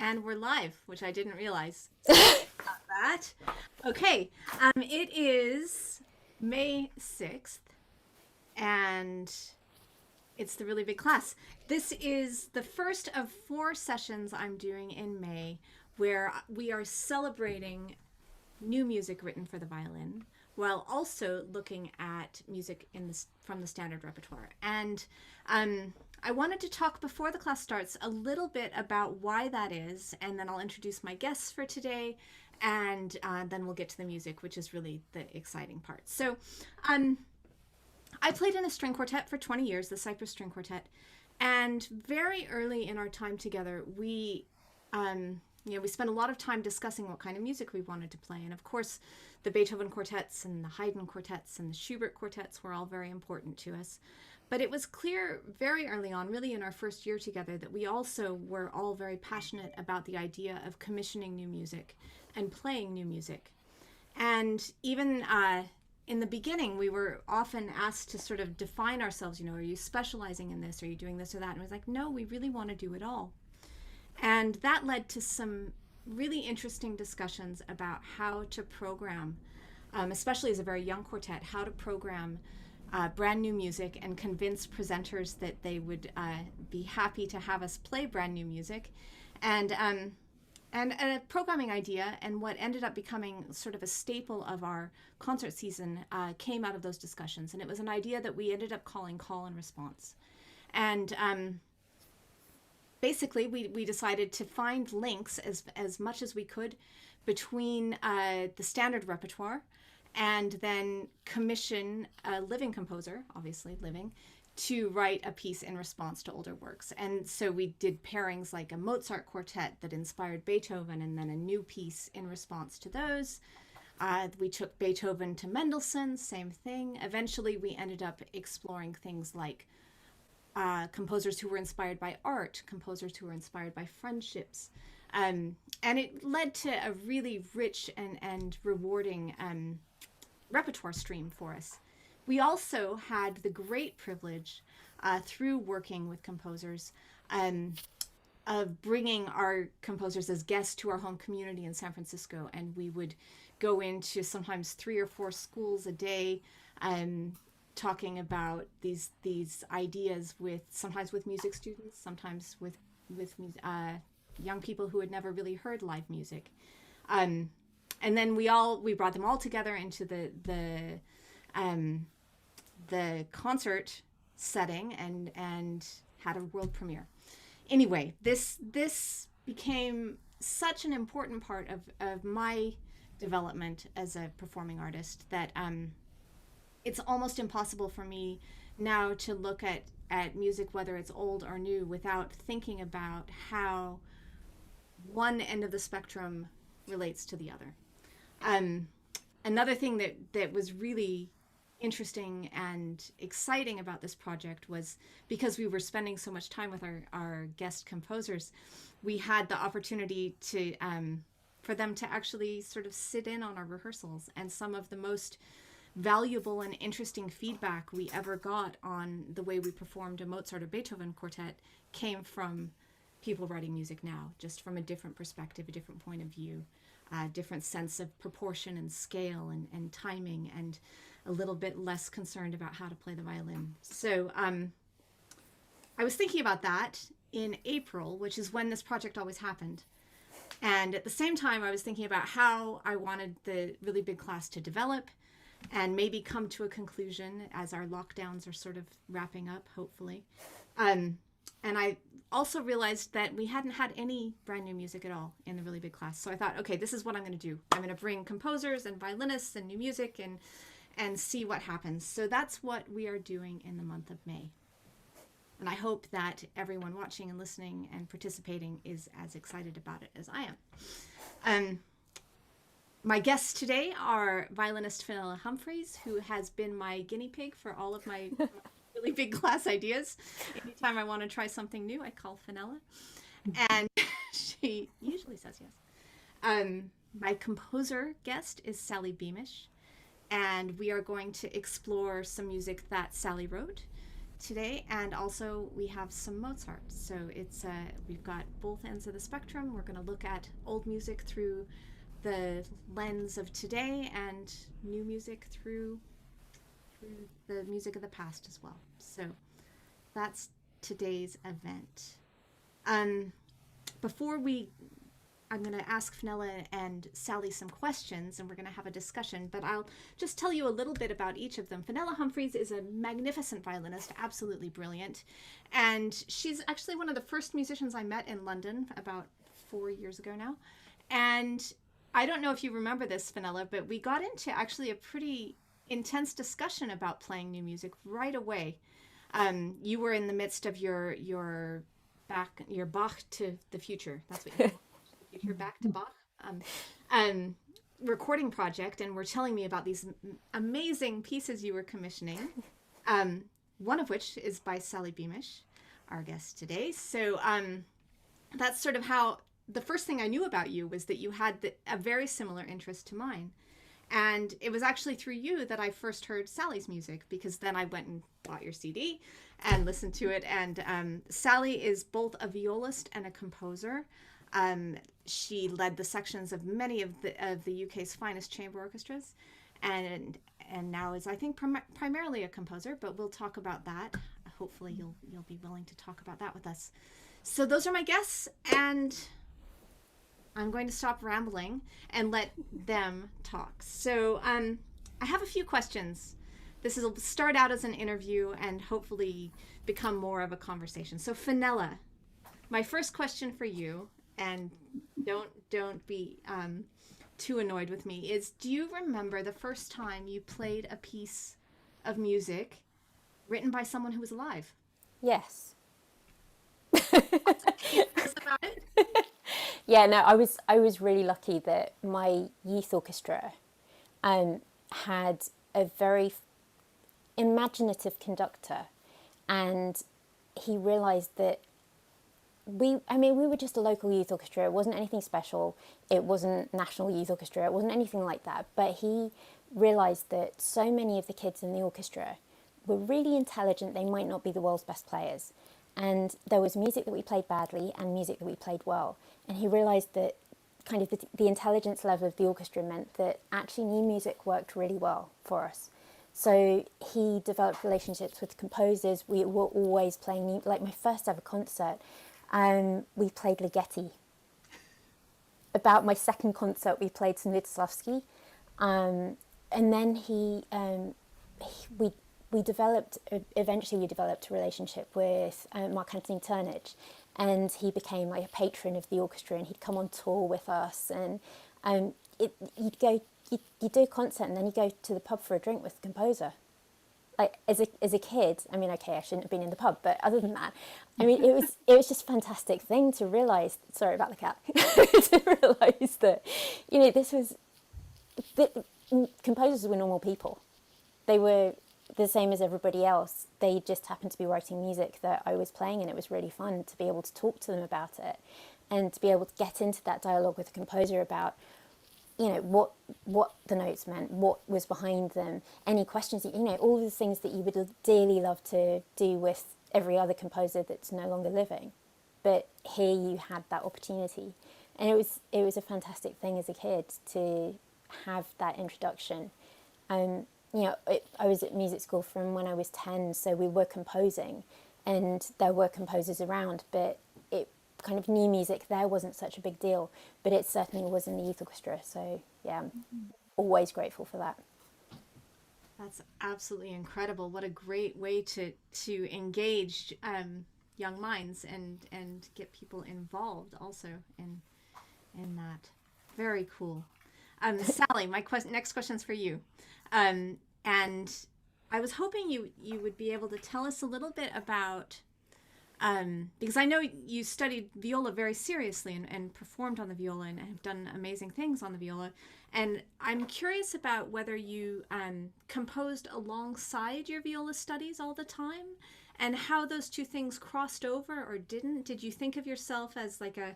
And we're live, which I didn't realize. About that. Okay. It is May 6th, and it's the really big class. This is the first of 4 sessions I'm doing in May where we are celebrating new music written for the violin while also looking at music from the standard repertoire. And I wanted to talk before the class starts a little bit about why that is, and then I'll introduce my guests for today, and then we'll get to the music, which is really the exciting part. So I played in a string quartet for 20 years, the Cypress String Quartet, and very early in our time together, we spent a lot of time discussing what kind of music we wanted to play. And of course, the Beethoven quartets and the Haydn quartets and the Schubert quartets were all very important to us. But it was clear very early on, really in our first year together, that we also were all very passionate about the idea of commissioning new music and playing new music. And even in the beginning, we were often asked to sort of define ourselves, are you specializing in this? Are you doing this or that? And it was like, no, we really want to do it all. And that led to some really interesting discussions about how to program, especially as a very young quartet, how to program brand new music and convince presenters that they would be happy to have us play brand new music. And a programming idea, and what ended up becoming sort of a staple of our concert season came out of those discussions. And it was an idea that we ended up calling call and response. And basically, we decided to find links as much as we could between the standard repertoire and then commission a living composer, obviously living, to write a piece in response to older works. And so we did pairings like a Mozart quartet that inspired Beethoven, and then a new piece in response to those. We took Beethoven to Mendelssohn, same thing. Eventually, we ended up exploring things like composers who were inspired by art, composers who were inspired by friendships. And it led to a really rich and rewarding repertoire stream for us. We also had the great privilege, through working with composers, of bringing our composers as guests to our home community in San Francisco. And we would go into sometimes 3 or 4 schools a day, talking about these ideas sometimes with music students, sometimes with young people who had never really heard live music, and then we brought them all together into the concert setting and had a world premiere. Anyway, this became such an important part of my development as a performing artist that it's almost impossible for me now to look at music, whether it's old or new, without thinking about how one end of the spectrum relates to the other. Another thing that was really interesting and exciting about this project was because we were spending so much time with our guest composers, we had the opportunity to for them to actually sort of sit in on our rehearsals, and some of the most valuable and interesting feedback we ever got on the way we performed a Mozart or Beethoven quartet came from people writing music now, just from a different perspective, a different point of view, a different sense of proportion and scale and timing, and a little bit less concerned about how to play the violin. So I was thinking about that in April, which is when this project always happened. And at the same time, I was thinking about how I wanted the really big class to develop and maybe come to a conclusion as our lockdowns are sort of wrapping up, hopefully. And I also realized that we hadn't had any brand new music at all in the really big class. So I thought, okay, this is what I'm going to do. I'm going to bring composers and violinists and new music and see what happens. So that's what we are doing in the month of May. And I hope that everyone watching and listening and participating is as excited about it as I am. My guests today are violinist Fenella Humphreys, who has been my guinea pig for all of my really big class ideas. Anytime I want to try something new, I call Fenella, and she usually says yes. My composer guest is Sally Beamish, and we are going to explore some music that Sally wrote, today, and also we have some Mozart. So it's we've got both ends of the spectrum. We're going to look at old music through the lens of today, and new music through the music of the past as well. So that's today's event. Before I'm going to ask Fenella and Sally some questions, and we're going to have a discussion, but I'll just tell you a little bit about each of them. Fenella Humphreys is a magnificent violinist, absolutely brilliant, and she's actually one of the first musicians I met in London about 4 years ago now. And I don't know if you remember this, Fenella, but we got into actually a pretty intense discussion about playing new music right away. You were in the midst of your Bach to the Future. That's what you call it. Your Back to Bach recording project, and were telling me about these amazing pieces you were commissioning. One of which is by Sally Beamish, our guest today. So that's sort of how the first thing I knew about you was that you had a very similar interest to mine. And it was actually through you that I first heard Sally's music, because then I went and bought your CD and listened to it. And Sally is both a violist and a composer. She led the sections of many of the UK's finest chamber orchestras, and now is, I think, primarily a composer. But we'll talk about that. Hopefully, you'll be willing to talk about that with us. So those are my guests, and I'm going to stop rambling and let them talk. So I have a few questions. This will start out as an interview and hopefully become more of a conversation. So Fenella, my first question for you, and don't be too annoyed with me, is do you remember the first time you played a piece of music written by someone who was alive? Yes. Tell us about it. Yeah, no, I was really lucky that my youth orchestra had a very imaginative conductor, and he realized that we were just a local youth orchestra. It wasn't anything special. It wasn't National Youth Orchestra. It wasn't anything like that. But he realized that so many of the kids in the orchestra were really intelligent. They might not be the world's best players. And there was music that we played badly and music that we played well. And he realized that kind of the intelligence level of the orchestra meant that actually new music worked really well for us. So he developed relationships with composers. We were always playing new, like my first ever concert, we played Ligeti. About my second concert, we played Stanislavski. And then we developed a relationship with Mark Anthony Turnage, and he became like a patron of the orchestra, and he'd come on tour with us, and you'd do a concert and then you go to the pub for a drink with the composer. Like as a kid, I mean, okay, I shouldn't have been in the pub, but other than that, I mean, it was just a fantastic thing to realise. Sorry about the cat. To realise that, this was composers were normal people. They were the same as everybody else. They just happened to be writing music that I was playing, and it was really fun to be able to talk to them about it, and to be able to get into that dialogue with the composer about, what the notes meant, what was behind them, any questions, all the things that you would dearly love to do with every other composer that's no longer living. But here you had that opportunity, and it was a fantastic thing as a kid to have that introduction. I was at music school from when I was 10, so we were composing, and there were composers around, but it kind of new music there wasn't such a big deal, but it certainly was in the youth orchestra. So yeah, I'm always grateful for that. That's absolutely incredible. What a great way to engage young minds and get people involved also in that. Very cool. Sally, my next question's for you. And I was hoping you would be able to tell us a little bit about, because I know you studied viola very seriously and performed on the viola and have done amazing things on the viola. And I'm curious about whether you composed alongside your viola studies all the time, and how those two things crossed over or didn't. Did you think of yourself as like a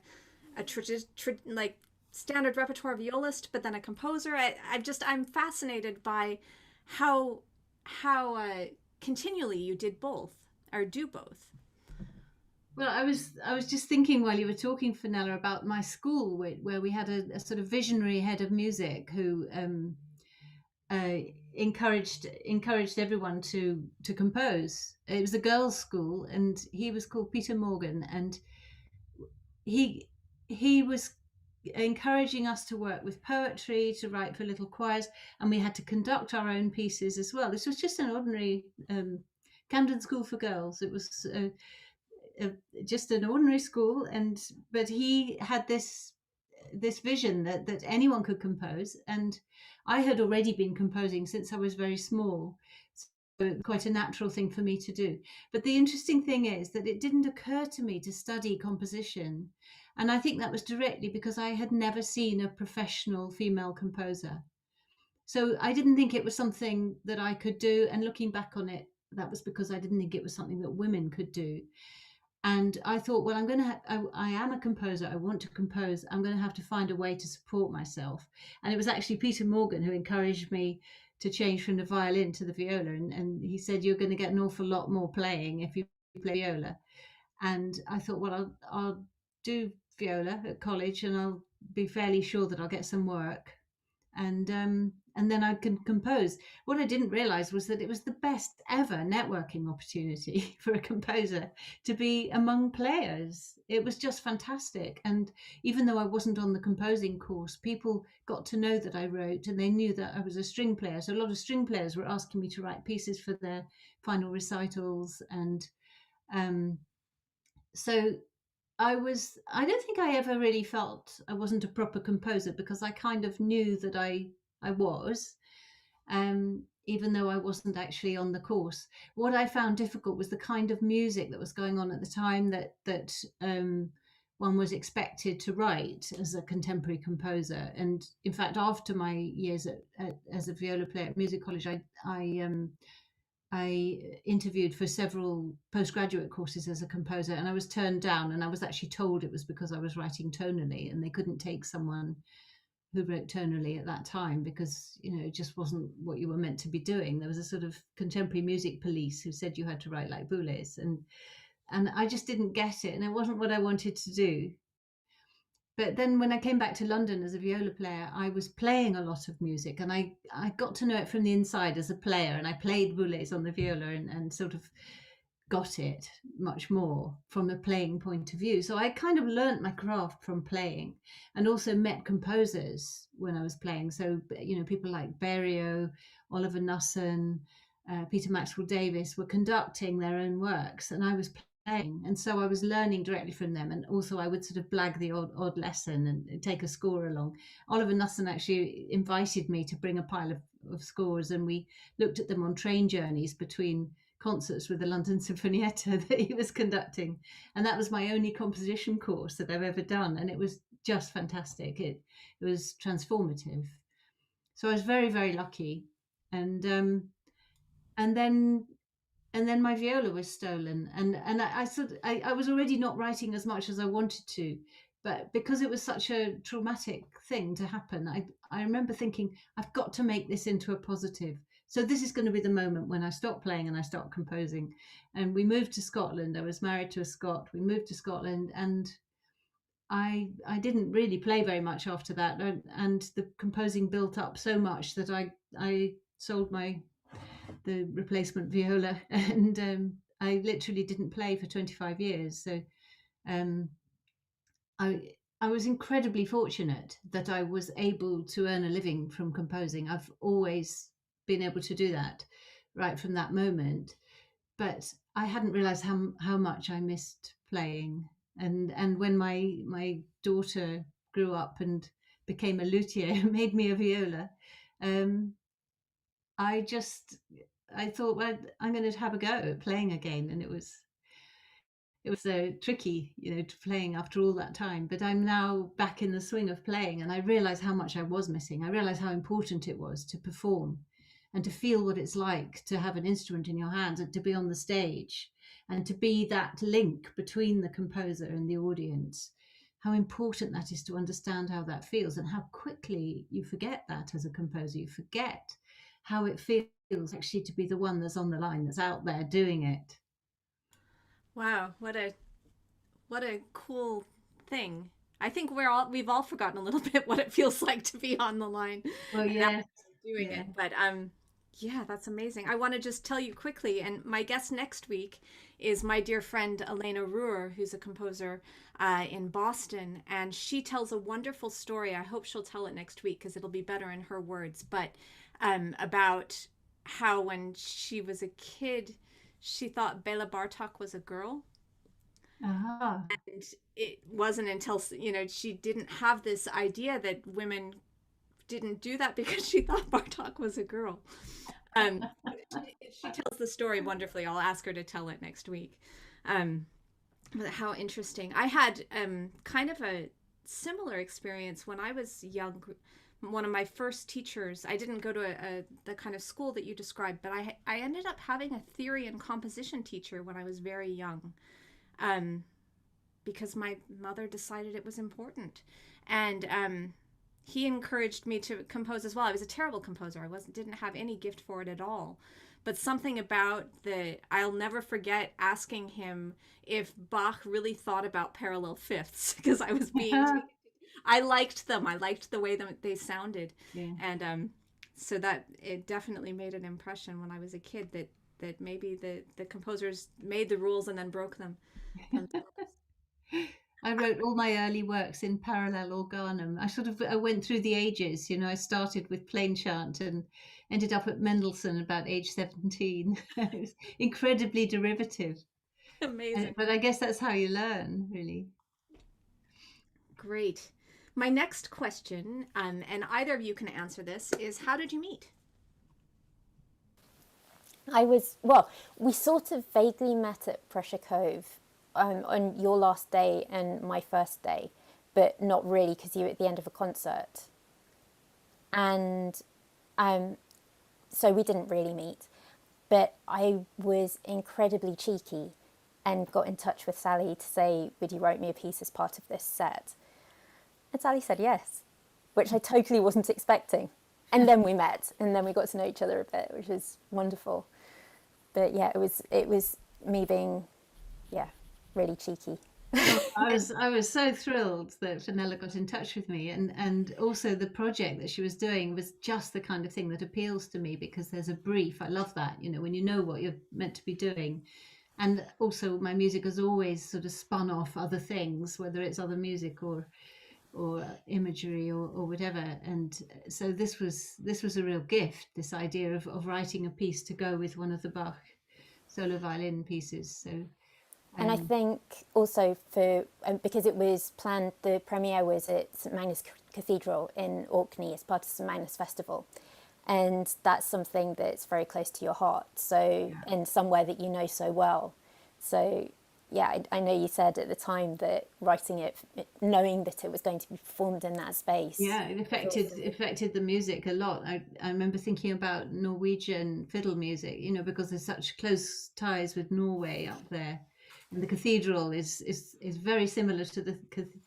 like standard repertoire violist, but then a composer? I'm fascinated by how continually you did both. or do both? Well, I was just thinking while you were talking, Fenella, about my school where we had a sort of visionary head of music who uh, encouraged everyone to compose. It was a girls' school, and he was called Peter Morgan, and he he was encouraging us to work with poetry, to write for little choirs, and we had to conduct our own pieces as well. This was just an ordinary Camden School for Girls. It was just an ordinary school, but he had this vision that anyone could compose, and I had already been composing since I was very small, so quite a natural thing for me to do. But the interesting thing is that it didn't occur to me to study composition, and I think that was directly because I had never seen a professional female composer. So I didn't think it was something that I could do, and looking back on it, that was because I didn't think it was something that women could do. And I thought, well, I am a composer. I want to compose. I'm going to have to find a way to support myself. And it was actually Peter Morgan who encouraged me to change from the violin to the viola. And he said, you're going to get an awful lot more playing if you play viola. And I thought, well, I'll do viola at college, and I'll be fairly sure that I'll get some work. And then I can compose. What I didn't realize was that it was the best ever networking opportunity for a composer to be among players. It was just fantastic. And even though I wasn't on the composing course, people got to know that I wrote, and they knew that I was a string player. So a lot of string players were asking me to write pieces for their final recitals. And so I don't think I ever really felt I wasn't a proper composer, because I kind of knew that I was, even though I wasn't actually on the course. What I found difficult was the kind of music that was going on at the time that one was expected to write as a contemporary composer. And in fact, after my years as a viola player at music college, I interviewed for several postgraduate courses as a composer, and I was turned down, and I was actually told it was because I was writing tonally, and they couldn't take someone who wrote tonally at that time, because it just wasn't what you were meant to be doing. There was a sort of contemporary music police who said you had to write like Boulez, and I just didn't get it, and it wasn't what I wanted to do. But then when I came back to London as a viola player, I was playing a lot of music, and I got to know it from the inside as a player, and I played Boulez on the viola, and sort of got it much more from a playing point of view. So I kind of learnt my craft from playing, and also met composers when I was playing. So, people like Berio, Oliver Nusson, Peter Maxwell Davies were conducting their own works, and I was playing. And so I was learning directly from them. And also I would sort of blag the odd lesson and take a score along. Oliver Nusson actually invited me to bring a pile of scores, and we looked at them on train journeys between concerts with the London Sinfonietta that he was conducting. And that was my only composition course that I've ever done. And it was just fantastic. It was transformative. So I was very, very lucky. And then my viola was stolen, and I was already not writing as much as I wanted to, but because it was such a traumatic thing to happen, I remember thinking, I've got to make this into a positive. So this is going to be the moment when I stop playing and I start composing. And we moved to Scotland. I was married to a Scot. We moved to Scotland, and I didn't really play very much after that, and the composing built up so much that I sold the replacement viola, and I literally didn't play for 25 years. So I was incredibly fortunate that I was able to earn a living from composing. I've always been able to do that right from that moment, but I hadn't realized how much I missed playing. And when my daughter grew up and became a luthier, made me a viola, I thought, well, I'm going to have a go at playing again. And it was tricky, to playing after all that time. But I'm now back in the swing of playing, and I realize how much I was missing. I realize how important it was to perform and to feel what it's like to have an instrument in your hands and to be on the stage and to be that link between the composer and the audience. How important that is to understand how that feels, and how quickly you forget that as a composer. You forget how it feels actually to be the one that's on the line, that's out there doing it. Wow, what a cool thing. I think we've all forgotten a little bit what it feels like to be on the line Well, and yes, actually doing yeah. it. But yeah, that's amazing. I want to just tell you quickly, and my guest next week is my dear friend Elena Ruhr, who's a composer in Boston, and she tells a wonderful story. I hope she'll tell it next week because it'll be better in her words. But about how when she was a kid, she thought Bela Bartok was a girl, Aha. and it wasn't until she didn't have this idea that women didn't do that because she thought Bartok was a girl. um she tells the story wonderfully. I'll ask her to tell it next week. um but how interesting. I had kind of a similar experience when I was young. One of my first teachers, I didn't go to the kind of school that you described, but I ended up having a theory and composition teacher when I was very young, um because my mother decided it was important. And he encouraged me to compose as well. I was a terrible composer. I didn't have any gift for it at all. But something about I'll never forget asking him if Bach really thought about parallel fifths because I was being, I liked them. I liked the way that they sounded. Yeah. And so that it definitely made an impression when I was a kid that maybe the composers made the rules and then broke them. I wrote all my early works in parallel organum. I went through the ages. I started with plain chant and ended up at Mendelssohn about age 17. It was incredibly derivative. Amazing. But I guess that's how you learn, really. Great. My next question, and either of you can answer this, is how did you meet? Well, we sort of vaguely met at Pressure Cove on your last day and my first day, but not really because you were at the end of a concert. And so we didn't really meet. But I was incredibly cheeky and got in touch with Sally to say, would you write me a piece as part of this set? And Sally said yes, which I totally wasn't expecting. And then we met, and then we got to know each other a bit, which was wonderful. But yeah, it was me being, yeah, really cheeky. I was so thrilled that Fenella got in touch with me, and also the project that she was doing was just the kind of thing that appeals to me because there's a brief. I love that, when you know what you're meant to be doing. And also my music has always sort of spun off other things, whether it's other music or imagery or whatever. And so this was a real gift, this idea of writing a piece to go with one of the Bach solo violin pieces. So And I think also because it was planned, the premiere was at St Magnus Cathedral in Orkney as part of St Magnus Festival. And that's something that's very close to your heart. So, and somewhere that you know so well. So, yeah, I know you said at the time that writing it, knowing that it was going to be performed in that space. yeah, it affected the music a lot. I remember thinking about Norwegian fiddle music, because there's such close ties with Norway up there. And the cathedral is very similar to the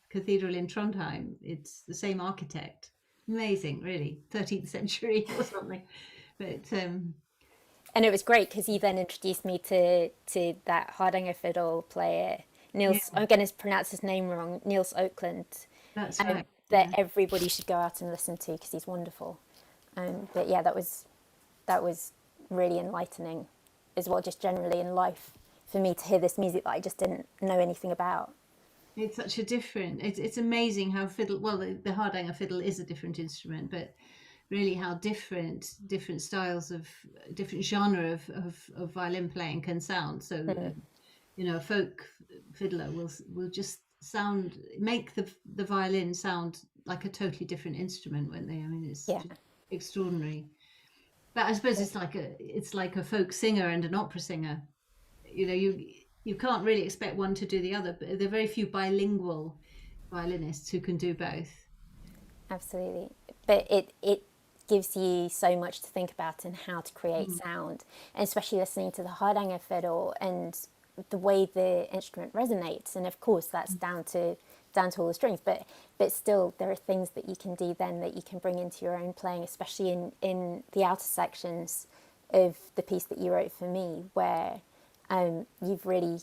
cathedral in Trondheim. It's the same architect. Amazing, really, 13th century or something. But And it was great because he then introduced me to that Hardanger fiddle player, Niels. yeah, I'm going to pronounce his name wrong, Niels Oakland. that's right. That Yeah. everybody should go out and listen to because he's wonderful. But yeah, that was really enlightening as well, just generally in life, for me to hear this music that I just didn't know anything about. It's such a different. It's amazing how fiddle. Well, the Hardanger fiddle is a different instrument, but really how different styles of different genre of violin playing can sound. So a folk fiddler will just make the violin sound like a totally different instrument when they. I mean, it's Yeah, just extraordinary. But I suppose it's like a folk singer and an opera singer. You can't really expect one to do the other, but there are very few bilingual violinists who can do both. absolutely. But it gives you so much to think about and how to create Mm. sound, and especially listening to the Hardanger fiddle and the way the instrument resonates. And of course, that's down to all the strings. But still, there are things that you can do then that you can bring into your own playing, especially in the outer sections of the piece that you wrote for me, where you've really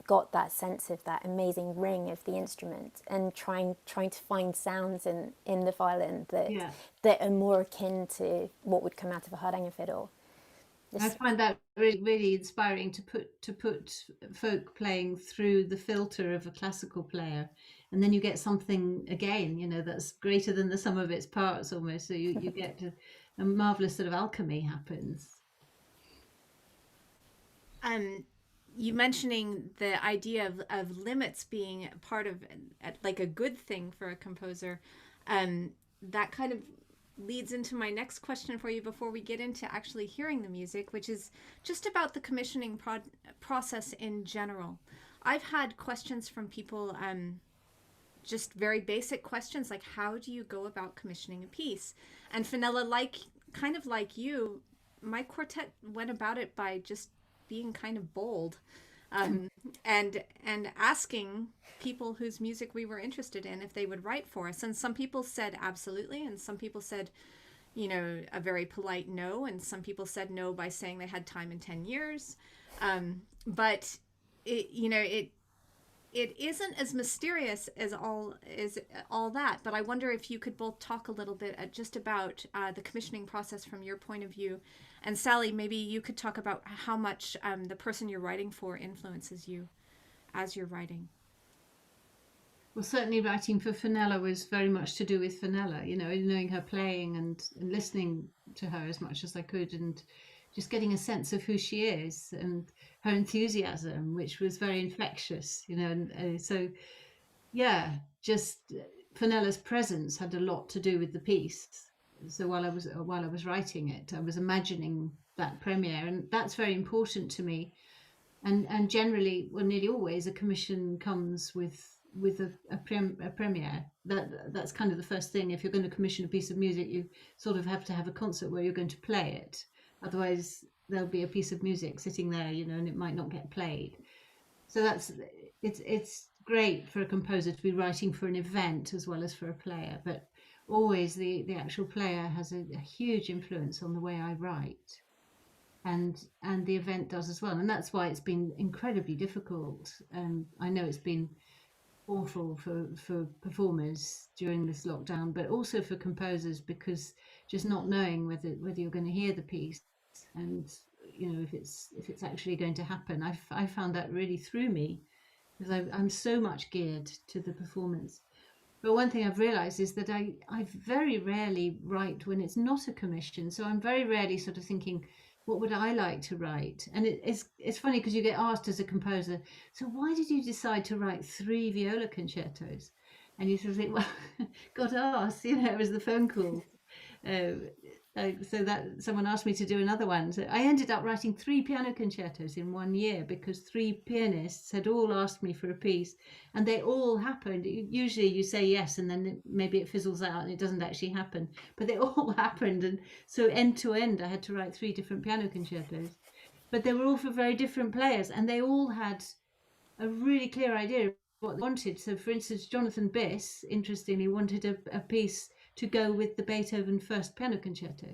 got that sense of that amazing ring of the instrument, and trying to find sounds in the violin Yeah. that are more akin to what would come out of a hardanger fiddle. I find that really, really inspiring to put folk playing through the filter of a classical player, and then you get something again, that's greater than the sum of its parts almost. So you get a marvelous sort of alchemy happens. You mentioning the idea of limits being part of like a good thing for a composer, that kind of leads into my next question for you before we get into actually hearing the music, which is just about the commissioning process in general. I've had questions from people, just very basic questions like, how do you go about commissioning a piece? And Fenella, kind of like you, my quartet went about it by just being kind of bold, and asking people whose music we were interested in if they would write for us. And some people said absolutely, and some people said, a very polite no, and some people said no by saying they had time in 10 years. But it isn't as mysterious as all that. But I wonder if you could both talk a little bit just about the commissioning process from your point of view. And Sally, maybe you could talk about how much the person you're writing for influences you as you're writing. Well, certainly writing for Fenella was very much to do with Fenella, knowing her playing and listening to her as much as I could, and just getting a sense of who she is and her enthusiasm, which was very infectious, and so, yeah, just Fenella's presence had a lot to do with the piece. So while I was writing it, I was imagining that premiere, and that's very important to me. And generally, well, nearly always, a commission comes with a premiere. That's kind of the first thing. If you're going to commission a piece of music, you sort of have to have a concert where you're going to play it. Otherwise, there'll be a piece of music sitting there, and it might not get played. So it's great for a composer to be writing for an event as well as for a player. But always the actual player has a huge influence on the way I write. And the event does as well, and that's why it's been incredibly difficult. I know it's been awful for performers during this lockdown, but also for composers, because just not knowing whether you're going to hear the piece, and if it's actually going to happen. I found that really threw me, because I'm so much geared to the performance. But one thing I've realized is that I very rarely write when it's not a commission. So I'm very rarely sort of thinking, what would I like to write? And it's funny, because you get asked as a composer, so why did you decide to write 3 viola concertos? And you sort of think, well, got asked, it was the phone call. So that someone asked me to do another one. So I ended up writing 3 piano concertos in 1 year, because 3 pianists had all asked me for a piece, and they all happened. Usually you say yes, and then maybe it fizzles out and it doesn't actually happen, but they all happened. And so end to end, I had to write 3 different piano concertos, but they were all for very different players, and they all had a really clear idea of what they wanted. So for instance, Jonathan Biss, interestingly, wanted a piece to go with the Beethoven First Piano Concerto.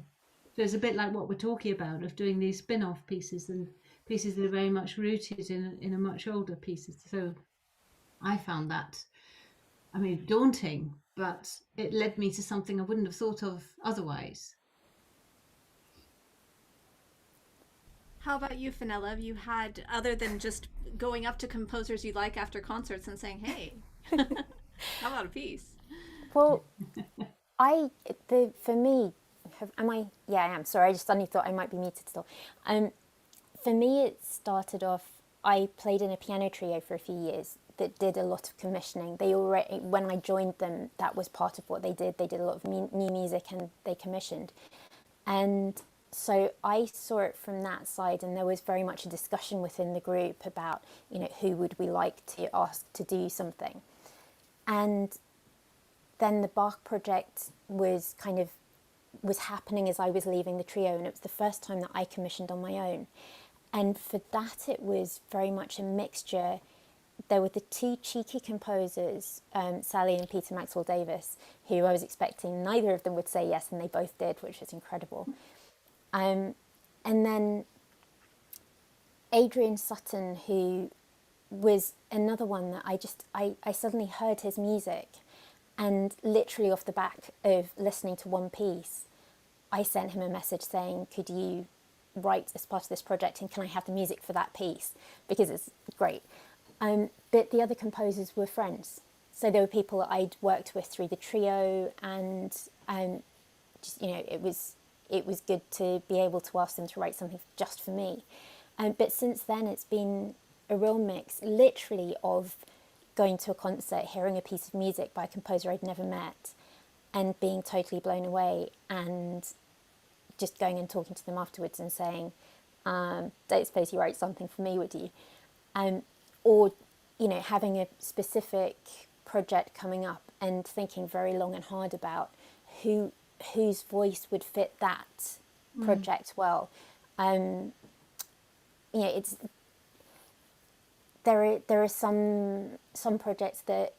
So it's a bit like what we're talking about, of doing these spin-off pieces, and pieces that are very much rooted in a much older pieces. So I found that, daunting, but it led me to something I wouldn't have thought of otherwise. How about you, Fenella? Have you had, other than just going up to composers you like after concerts and saying, hey, how about a piece? Well, for me, yeah, I am. Sorry, I just suddenly thought I might be muted still. For me, it started off, I played in a piano trio for a few years that did a lot of commissioning. When I joined them, that was part of what they did. They did a lot of new music, and they commissioned. And so I saw it from that side, and there was very much a discussion within the group about, who would we like to ask to do something. And then the Bach project was happening as I was leaving the trio, and it was the first time that I commissioned on my own. And for that, it was very much a mixture. There were the 2 cheeky composers, Sally and Peter Maxwell Davis, who I was expecting neither of them would say yes, and they both did, which was incredible. And then Adrian Sutton, who was another one that I suddenly heard his music, and literally off the back of listening to one piece, I sent him a message saying, could you write as part of this project, and can I have the music for that piece, because it's great. But the other composers were friends, so there were people that I'd worked with through the trio, and just, you know, it was good to be able to ask them to write something just for me. But since then, it's been a real mix, literally, of going to a concert, hearing a piece of music by a composer I'd never met, and being totally blown away, and just going and talking to them afterwards and saying, don't suppose you write something for me, would you? Or, you know, having a specific project coming up and thinking very long and hard about whose voice would fit that project well. You know, it's there are some projects that,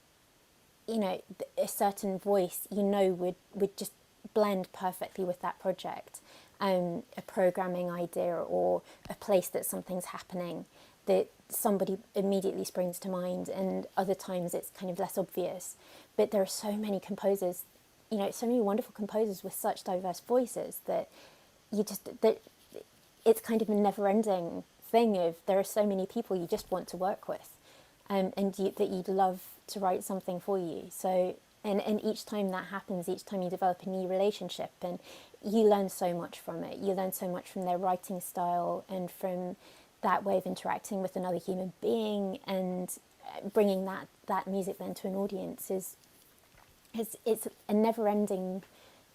you know, a certain voice, you know, would just blend perfectly with that project. A programming idea or a place that something's happening that somebody immediately springs to mind, and other times it's kind of less obvious. But there are so many composers, you know, so many wonderful composers with such diverse voices that it's kind of a never-ending thing of there are so many people you just want to work with, that you'd love to write something for you. So and each time that happens, each time you develop a new relationship, and you learn so much from it. You learn so much from their writing style and from that way of interacting with another human being, and bringing that music then to an audience it's a never-ending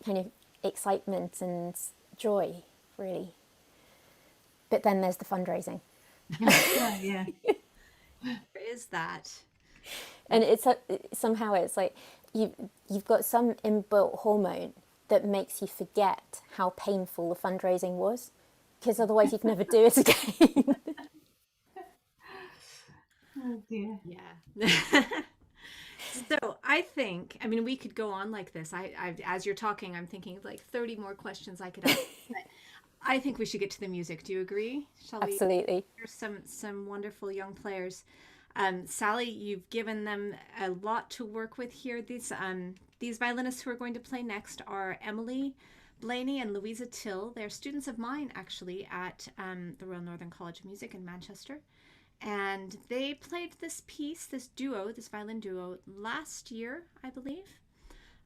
kind of excitement and joy, really. But then there's the fundraising. Yeah. There is that. And it's somehow it's like you've got some inbuilt hormone that makes you forget how painful the fundraising was, because otherwise you'd never do it again. Oh dear. Yeah. So I think, I mean, we could go on like this. As you're talking, I'm thinking of like 30 more questions I could ask. But I think we should get to the music. Do you agree? Shall we? Absolutely. Here's some wonderful young players. Sally, you've given them a lot to work with here. These violinists who are going to play next are Emily, Blayney, and Louisa Till. They're students of mine, actually, at the Royal Northern College of Music in Manchester. And they played this piece, this violin duo, last year, I believe.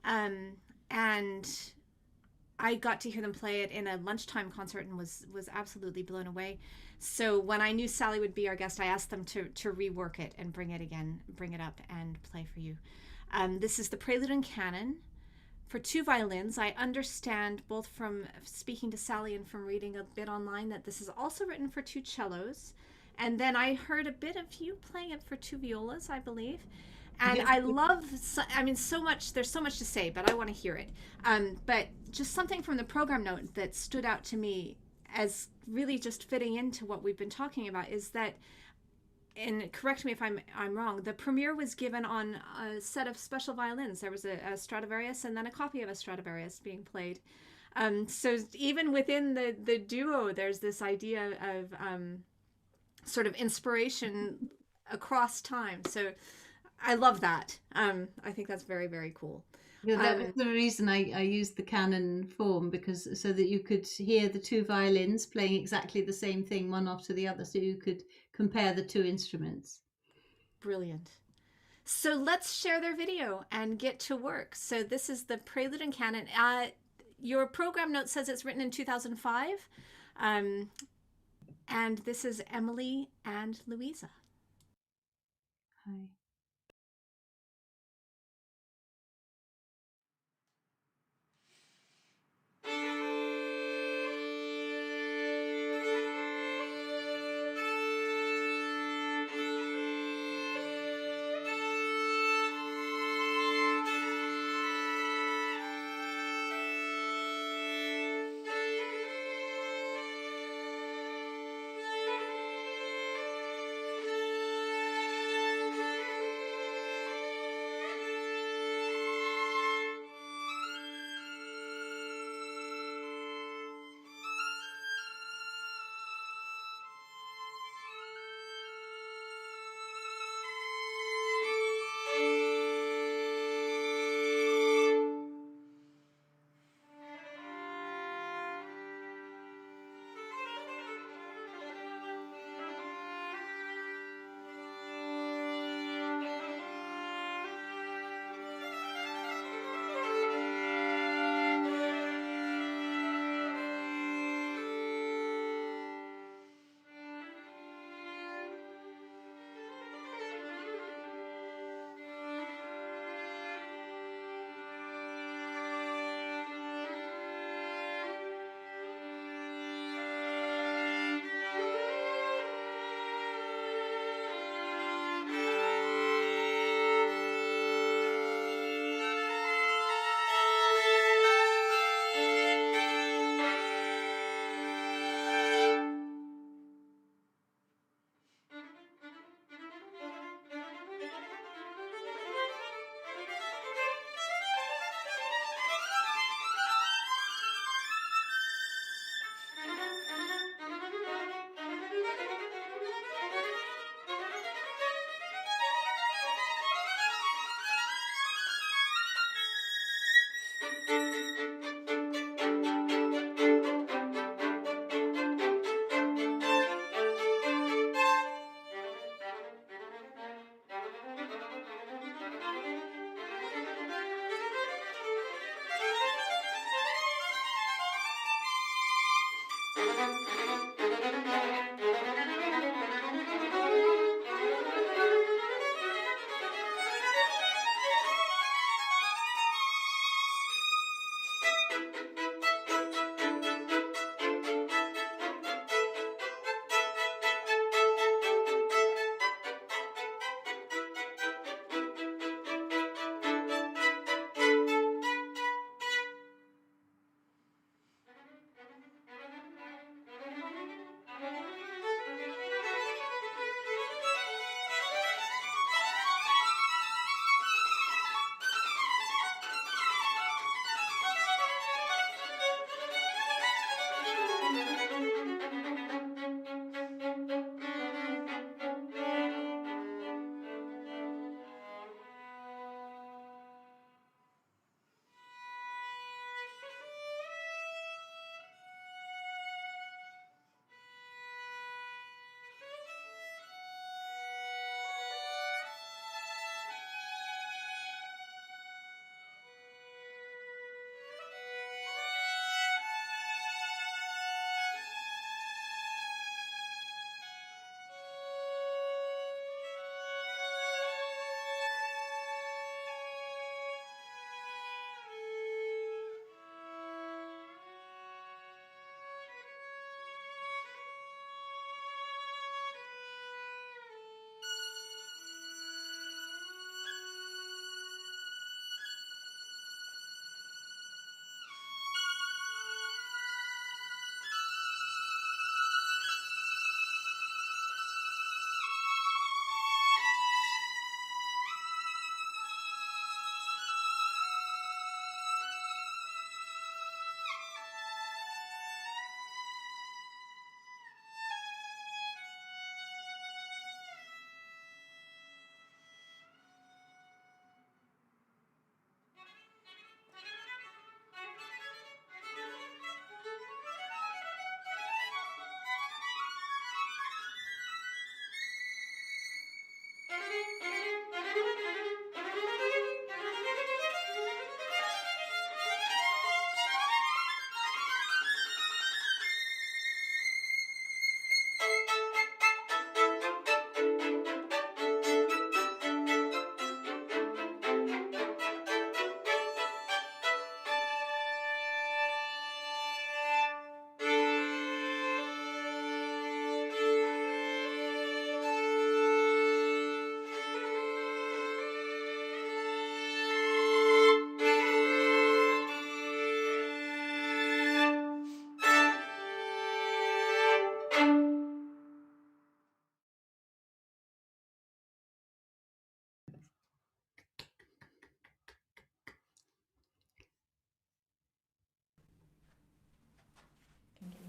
And I got to hear them play it in a lunchtime concert and was absolutely blown away. So when I knew Sally would be our guest, I asked them to rework it and bring it up and play for you. This is the Prelude and Canon for two violins. I understand, both from speaking to Sally and from reading a bit online, that this is also written for two cellos. And then I heard a bit of you playing it for two violas, I believe. And I love, I mean, so much, there's so much to say, but I want to hear it. But just something from the program note that stood out to me as really just fitting into what we've been talking about is that, and correct me if I'm wrong, the premiere was given on a set of special violins. There was a Stradivarius and then a copy of a Stradivarius being played. So even within the duo, there's this idea of sort of inspiration across time. So I love that. I think that's very, very cool. Yeah, that was the reason I used the Canon form, because so that you could hear the two violins playing exactly the same thing, one after the other, so you could compare the two instruments. Brilliant. So let's share their video and get to work. So this is the Prelude and Canon. Your program note says it's written in 2005. And this is Emily and Louisa. Hi.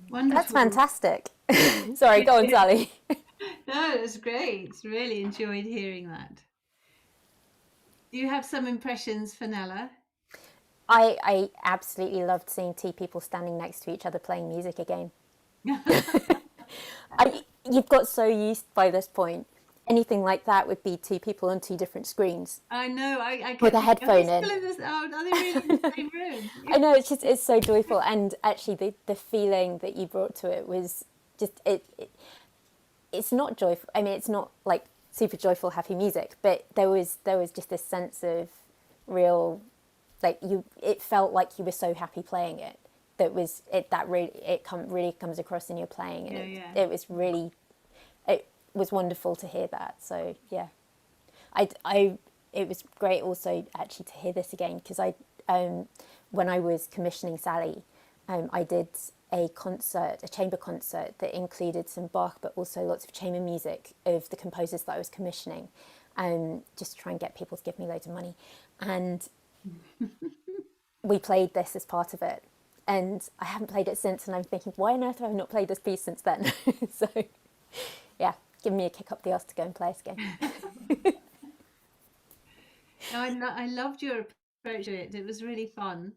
Wonderful. That's fantastic. Sorry, go on, Sally. No, it was great. Really enjoyed hearing that. Do you have some impressions, Fenella? I absolutely loved seeing two people standing next to each other playing music again. You've got so used by this point. Anything like that would be two people on two different screens. I know. I With a kept thinking, headphone are they in. still in this? Oh, are they really in the same room? I know, it's so joyful, and actually the feeling that you brought to it was just it's not joyful. I mean, it's not like super joyful, happy music, but there was just this sense of real, like it felt like you were so happy playing it. Really comes across in your playing, and it was really, it was wonderful to hear that. So yeah, it was great also actually to hear this again, because when I was commissioning Sally, I did a chamber concert that included some Bach, but also lots of chamber music of the composers that I was commissioning, just to try and get people to give me loads of money. And we played this as part of it. And I haven't played it since, and I'm thinking, why on earth have I not played this piece since then? So, yeah, give me a kick up the arse to go and play this game. No, I loved your approach to it. It was really fun.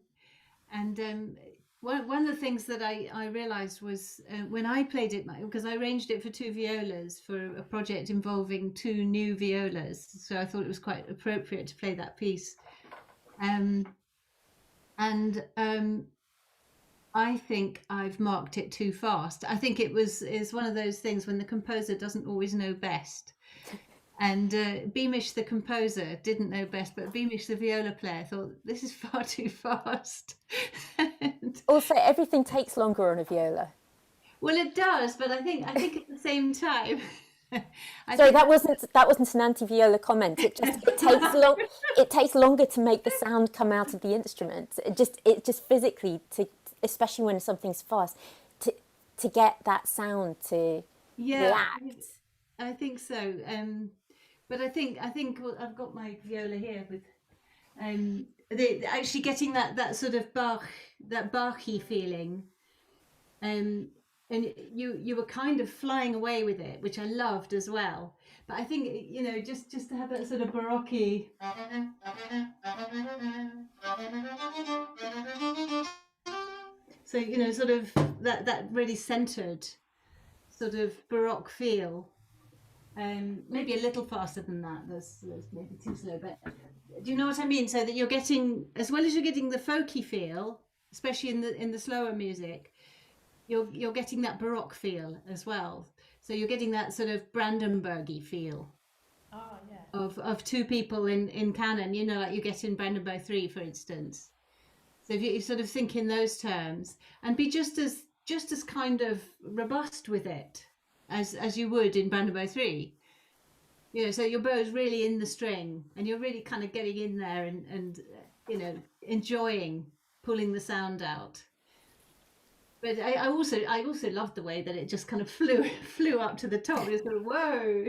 And one of the things that I realized was when I played it, because I arranged it for two violas for a project involving two new violas. So I thought it was quite appropriate to play that piece. And I think I've marked it too fast. I think is one of those things when the composer doesn't always know best. And Beamish, the composer, didn't know best, but Beamish, the viola player, thought this is far too fast. And, Also, everything takes longer on a viola. well, it does, but I think at the same time. Sorry, that wasn't an anti-viola comment. It takes longer to make the sound come out of the instrument. It just physically, especially when something's fast, to get that sound to react. I think so. But I think well, I've got my viola here with actually getting that sort of Bach-y feeling. And you were kind of flying away with it, which I loved as well. But I think, you know, just to have that sort of Baroque. So, you know, sort of that really centered sort of Baroque feel. Maybe a little faster than that. That's maybe too slow, but do you know what I mean? So that you're getting, as well as you're getting the folky feel, especially in the slower music, you're getting that Baroque feel as well. So you're getting that sort of Brandenburg-y feel. Oh, yeah. Of two people in Canon, you know, like you get in Brandenburg 3, for instance. So if you sort of think in those terms and be just as kind of robust with it as you would in Brandenburg 3. You know, so your bow's really in the string and you're really kind of getting in there and you know, enjoying pulling the sound out. But I also loved the way that it just kind of flew up to the top. It was sort of whoa.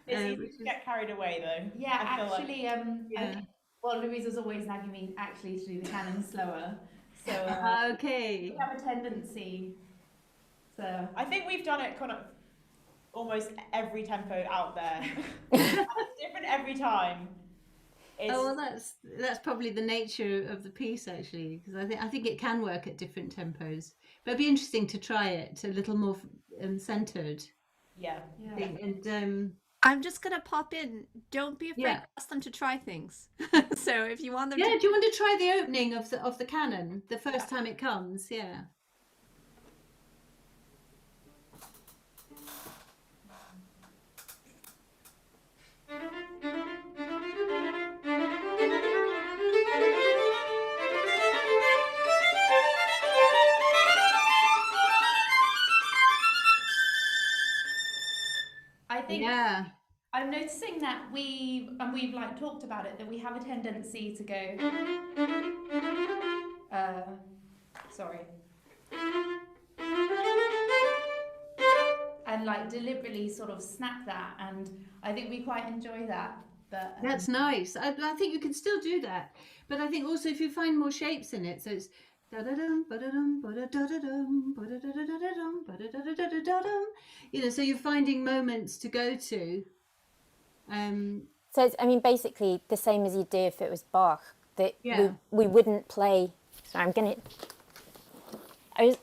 It's easy to get carried away though. Yeah, I feel actually, like, I think, well, Louisa's always nagging me actually to do the Canon slower. So okay. we have a tendency. So I think we've done it kind of almost every tempo out there. It's different every time. Oh well, that's probably the nature of the piece actually, because I think it can work at different tempos. But it'd be interesting to try it a little more centered. Yeah. And I'm just gonna pop in. Don't be afraid Yeah. to ask them to try things. So if you want them yeah, to, do you want to try the opening of the Canon the first time it comes? Yeah. I think Yeah. I'm noticing that we've like talked about it, that we have a tendency to go sorry, and like deliberately sort of snap that, and I think we quite enjoy that. But That's nice. I think you can still do that, but I think also if you find more shapes in it, so it's da-da-dum, ba-da-dum, ba-da-da-da-dum, ba-da-da-da-da-dum, ba-da-da-da-da-da-dum. You know, so you're finding moments to go to. So it's, I mean, basically the same as you'd do if it was Bach. That Yeah. we wouldn't play. Sorry,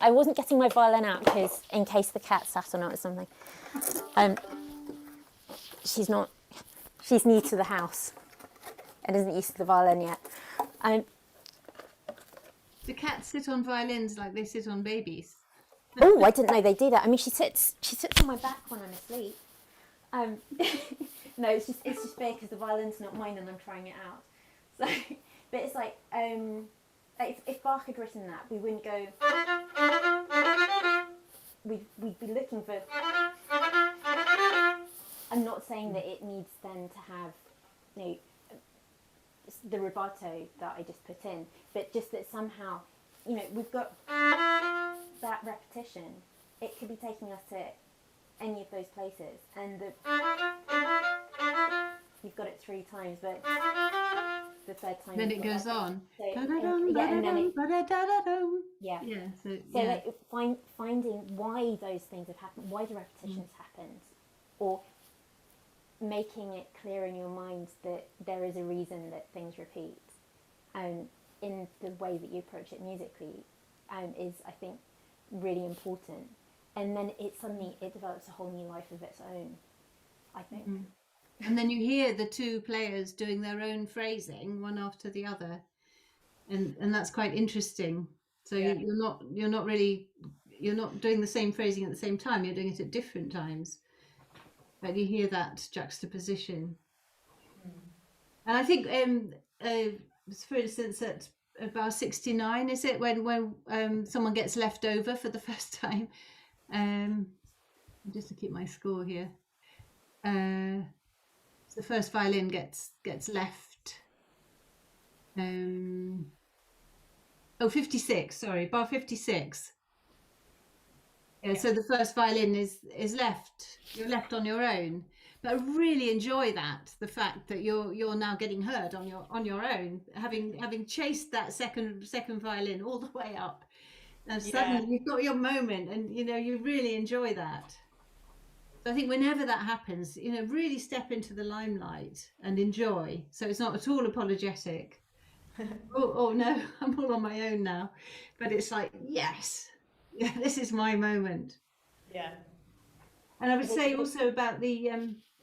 I wasn't getting my violin out because in case the cat sat on it or something. She's new to the house and isn't used to the violin yet. Do cats sit on violins like they sit on babies? Oh, I didn't know they do that. I mean, she sits on my back when I'm asleep. No, it's just fair because the violin's not mine and I'm trying it out. So, but it's like if Bach had written that, we wouldn't go. We'd be looking for. I'm not saying that it needs then to have, you know, the rubato that I just put in, but just that somehow, you know, we've got that repetition. It could be taking us to any of those places, and you've got it 3 times, but the third time Then it goes on. So, Yeah. So like finding why those things have happened, why the repetitions happened, or making it clear in your mind that there is a reason that things repeat. in the way that you approach it musically is, I think, really important. And then it develops a whole new life of its own, I think. And then you hear the two players doing their own phrasing, one after the other, and that's quite interesting. So you're not doing the same phrasing at the same time. You're doing it at different times, but you hear that juxtaposition. And I think, for instance, at about 69, is it when someone gets left over for the first time? Just to keep my score here. So the first violin gets left. 56, sorry, bar 56. Yeah, so the first violin is left. You're left on your own. But I really enjoy that, the fact that you're now getting heard on your own, having chased that second violin all the way up. And suddenly you've got your moment, and you really enjoy that. So I think whenever that happens, really step into the limelight and enjoy. So it's not at all apologetic. oh no, I'm all on my own now. But it's like, yes, yeah, this is my moment. Yeah. And I would say also about the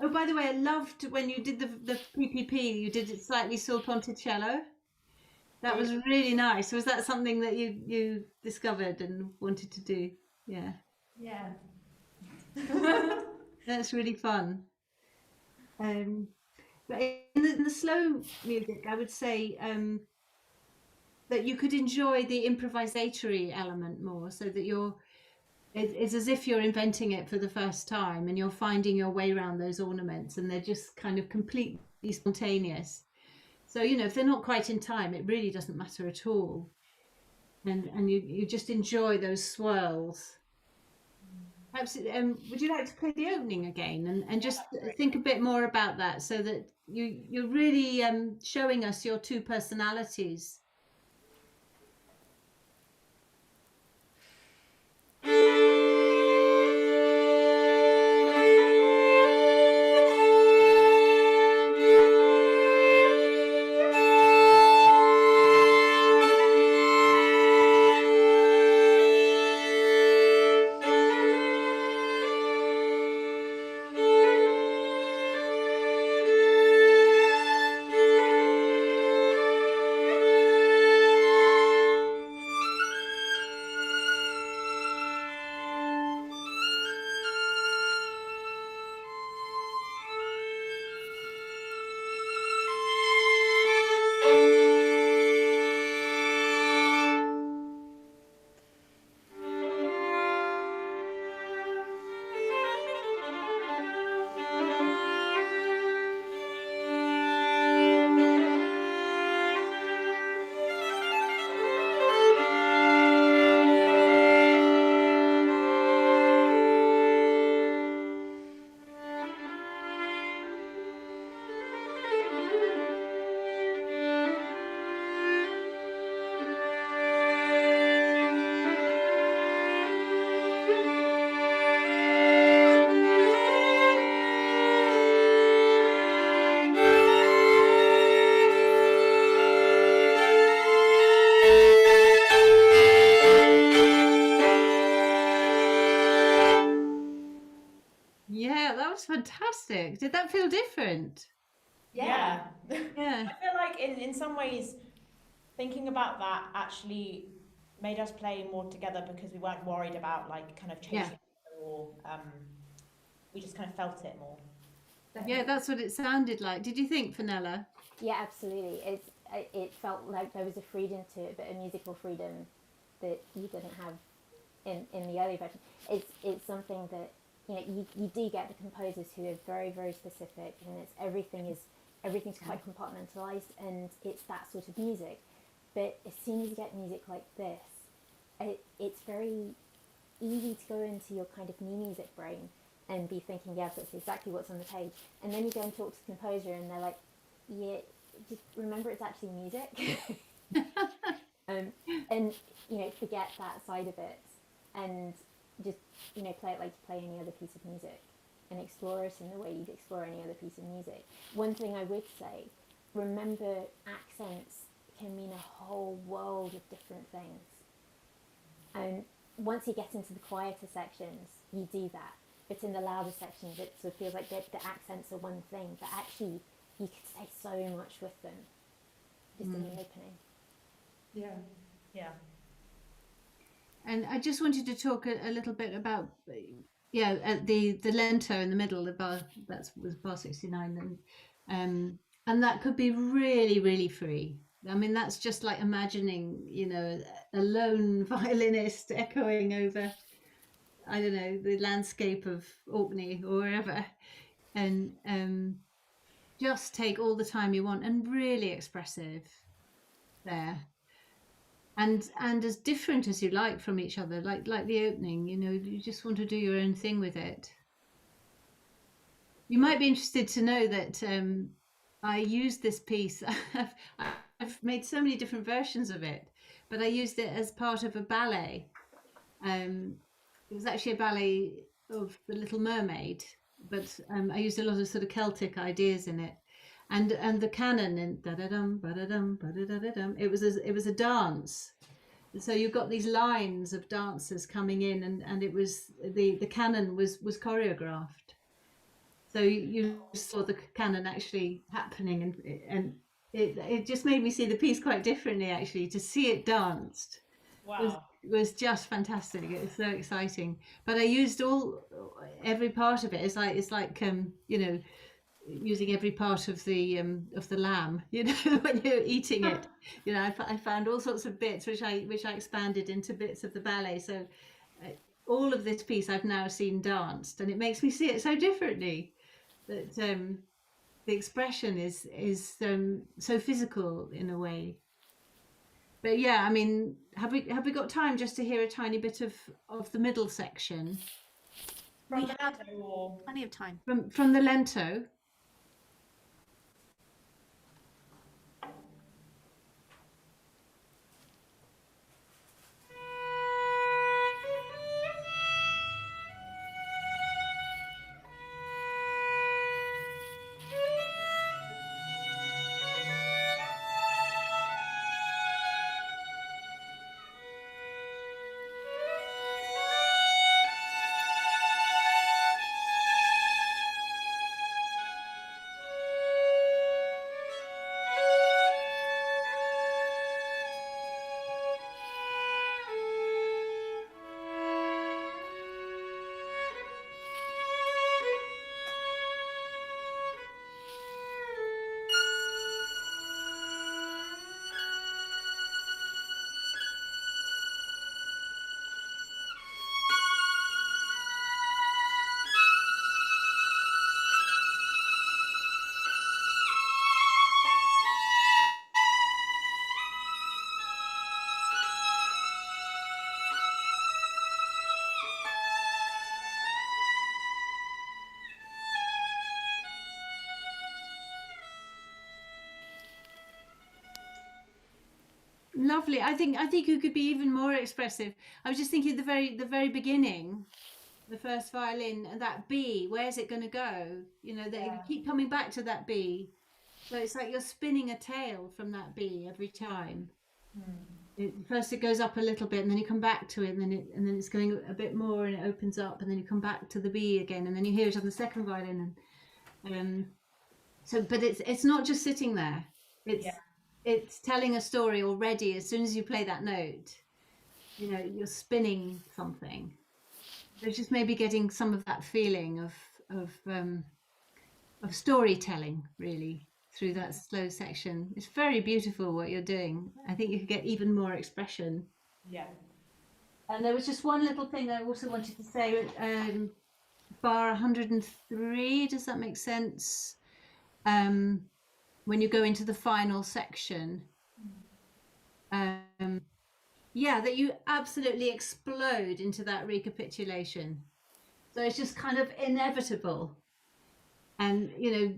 oh, by the way, I loved when you did the PPP, you did it slightly sul ponticello. That was really nice. Was that something that you discovered and wanted to do? Yeah. Yeah. That's really fun. But in the slow music, I would say that you could enjoy the improvisatory element more, so that it's as if you're inventing it for the first time and you're finding your way around those ornaments, and they're just kind of completely spontaneous. So, if they're not quite in time, it really doesn't matter at all. And you just enjoy those swirls. Absolutely. Would you like to play the opening again and just think a bit more about that, so that you're really showing us your two personalities? Yeah, that was fantastic. Did that feel different? Yeah. Yeah. I feel like in some ways, thinking about that actually made us play more together, because we weren't worried about kind of chasing it, or we just kind of felt it more. Yeah, that's what it sounded like. Did you think, Fenella? Yeah, absolutely. It felt like there was a freedom to it, but a musical freedom that you didn't have in the early version. It's something that you do get the composers who are very, very specific, and everything's quite compartmentalized, and it's that sort of music. But as soon as you get music like this, it's very easy to go into your kind of new music brain and be thinking, yes, that's exactly what's on the page. And then you go and talk to the composer, and they're like, yeah, just remember it's actually music. And forget that side of it, and just play it like you play any other piece of music, and explore it in the way you'd explore any other piece of music. One thing I would say, remember accents can mean a whole world of different things. And once you get into the quieter sections, you do that. But in the louder sections, it sort of feels like the accents are one thing, but actually you could say so much with them just in the opening. Yeah. And I just wanted to talk a little bit about, the lento in the middle, the bar, that was bar 69, and that could be really, really free. I mean, that's just like imagining, a lone violinist echoing over, I don't know, the landscape of Orkney or wherever, and just take all the time you want, and really expressive there. And as different as you like from each other, like the opening, you just want to do your own thing with it. You might be interested to know that I used this piece. I've made so many different versions of it, but I used it as part of a ballet. It was actually a ballet of The Little Mermaid, but I used a lot of sort of Celtic ideas in it. And the canon in da-da-dum, ba-da-dum, ba-da-da-da-dum, it was a dance. So you've got these lines of dancers coming in, and it was the canon was choreographed. So you saw the canon actually happening, and it just made me see the piece quite differently, actually. To see it danced was just fantastic. It was so exciting. But I used every part of it. It's like using every part of the lamb, when you're eating it. I found all sorts of bits which I expanded into bits of the ballet. So all of this piece I've now seen danced, and it makes me see it so differently. That the expression is so physical in a way. But yeah, I mean, have we got time just to hear a tiny bit of the middle section From the lento, or Plenty of time. from the lento? Lovely. I think you could be even more expressive. I was just thinking the very beginning, the first violin, and that B. Where's it going to go? That you keep coming back to that B. So it's like you're spinning a tail from that B every time. First it goes up a little bit, and then you come back to it, and then it's going a bit more, and it opens up, and then you come back to the B again, and then you hear it on the second violin, and but it's not just sitting there. It's telling a story already. As soon as you play that note, you're spinning something. There's just maybe getting some of that feeling of storytelling, really, through that slow section. It's very beautiful what you're doing. I think you could get even more expression. yeah. And there was just one little thing I also wanted to say. Bar 103, does that make sense? When you go into the final section, that you absolutely explode into that recapitulation. So it's just kind of inevitable, and